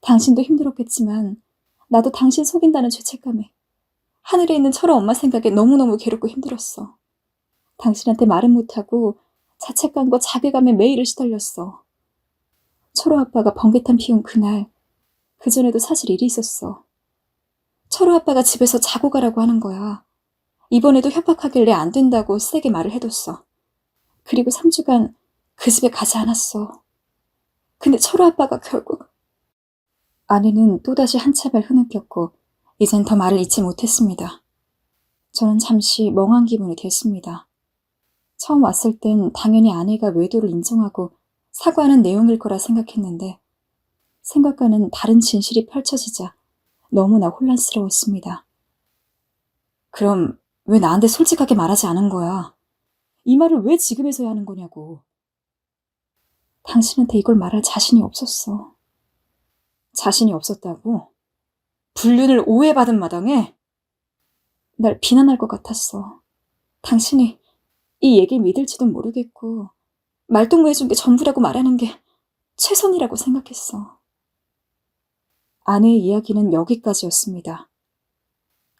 B: 당신도 힘들었겠지만 나도 당신 속인다는 죄책감에 하늘에 있는 철호 엄마 생각에 너무너무 괴롭고 힘들었어. 당신한테 말은 못하고 자책감과 자괴감에 매일을 시달렸어. 철호 아빠가 번개탄 피운 그날, 그전에도 사실 일이 있었어. 철호 아빠가 집에서 자고 가라고 하는 거야. 이번에도 협박하길래 안 된다고 세게 말을 해뒀어. 그리고 3주간 그 집에 가지 않았어. 근데 철호 아빠가 결국... 아내는 또다시 한참을 흐느꼈고 이젠 더 말을 잇지 못했습니다. 저는 잠시 멍한 기분이 됐습니다. 처음 왔을 땐 당연히 아내가 외도를 인정하고 사과하는 내용일 거라 생각했는데 생각과는 다른 진실이 펼쳐지자 너무나 혼란스러웠습니다. 그럼 왜 나한테 솔직하게 말하지 않은 거야? 이 말을 왜 지금에서야 하는 거냐고. 당신한테 이걸 말할 자신이 없었어. 자신이 없었다고? 불륜을 오해받은 마당에? 날 비난할 것 같았어. 당신이 이 얘기를 믿을지도 모르겠고 말동무해준 게 전부라고 말하는 게 최선이라고 생각했어. 아내의 이야기는 여기까지였습니다.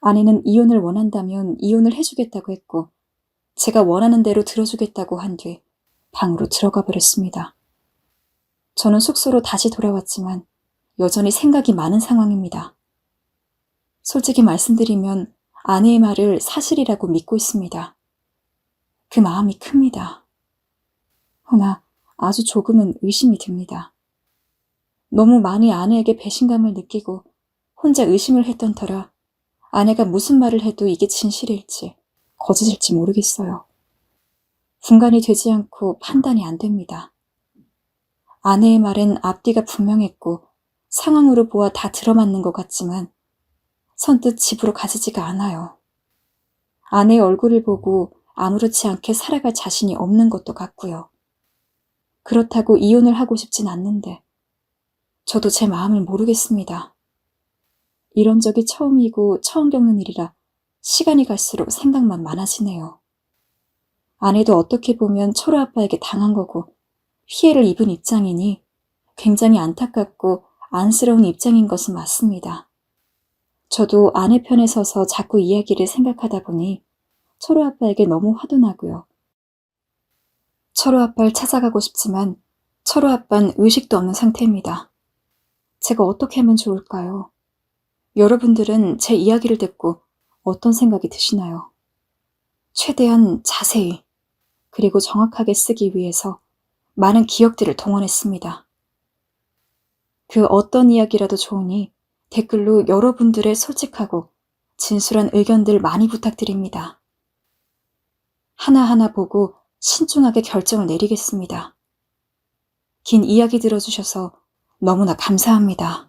B: 아내는 이혼을 원한다면 이혼을 해주겠다고 했고 제가 원하는 대로 들어주겠다고 한 뒤 방으로 들어가 버렸습니다. 저는 숙소로 다시 돌아왔지만 여전히 생각이 많은 상황입니다. 솔직히 말씀드리면 아내의 말을 사실이라고 믿고 있습니다. 그 마음이 큽니다. 허나 아주 조금은 의심이 듭니다. 너무 많이 아내에게 배신감을 느끼고 혼자 의심을 했던 터라 아내가 무슨 말을 해도 이게 진실일지 거짓일지 모르겠어요. 분간이 되지 않고 판단이 안 됩니다. 아내의 말엔 앞뒤가 분명했고 상황으로 보아 다 들어맞는 것 같지만 선뜻 집으로 가지지가 않아요. 아내의 얼굴을 보고 아무렇지 않게 살아갈 자신이 없는 것도 같고요. 그렇다고 이혼을 하고 싶진 않는데 저도 제 마음을 모르겠습니다. 이런 적이 처음이고 처음 겪는 일이라 시간이 갈수록 생각만 많아지네요. 아내도 어떻게 보면 철호 아빠에게 당한 거고 피해를 입은 입장이니 굉장히 안타깝고 안쓰러운 입장인 것은 맞습니다. 저도 아내 편에 서서 자꾸 이야기를 생각하다 보니 철호 아빠에게 너무 화도 나고요. 철호 아빠를 찾아가고 싶지만 철호 아빠는 의식도 없는 상태입니다. 제가 어떻게 하면 좋을까요? 여러분들은 제 이야기를 듣고 어떤 생각이 드시나요? 최대한 자세히 그리고 정확하게 쓰기 위해서 많은 기억들을 동원했습니다. 그 어떤 이야기라도 좋으니 댓글로 여러분들의 솔직하고 진솔한 의견들 많이 부탁드립니다. 하나하나 보고 신중하게 결정을 내리겠습니다. 긴 이야기 들어주셔서 너무나 감사합니다.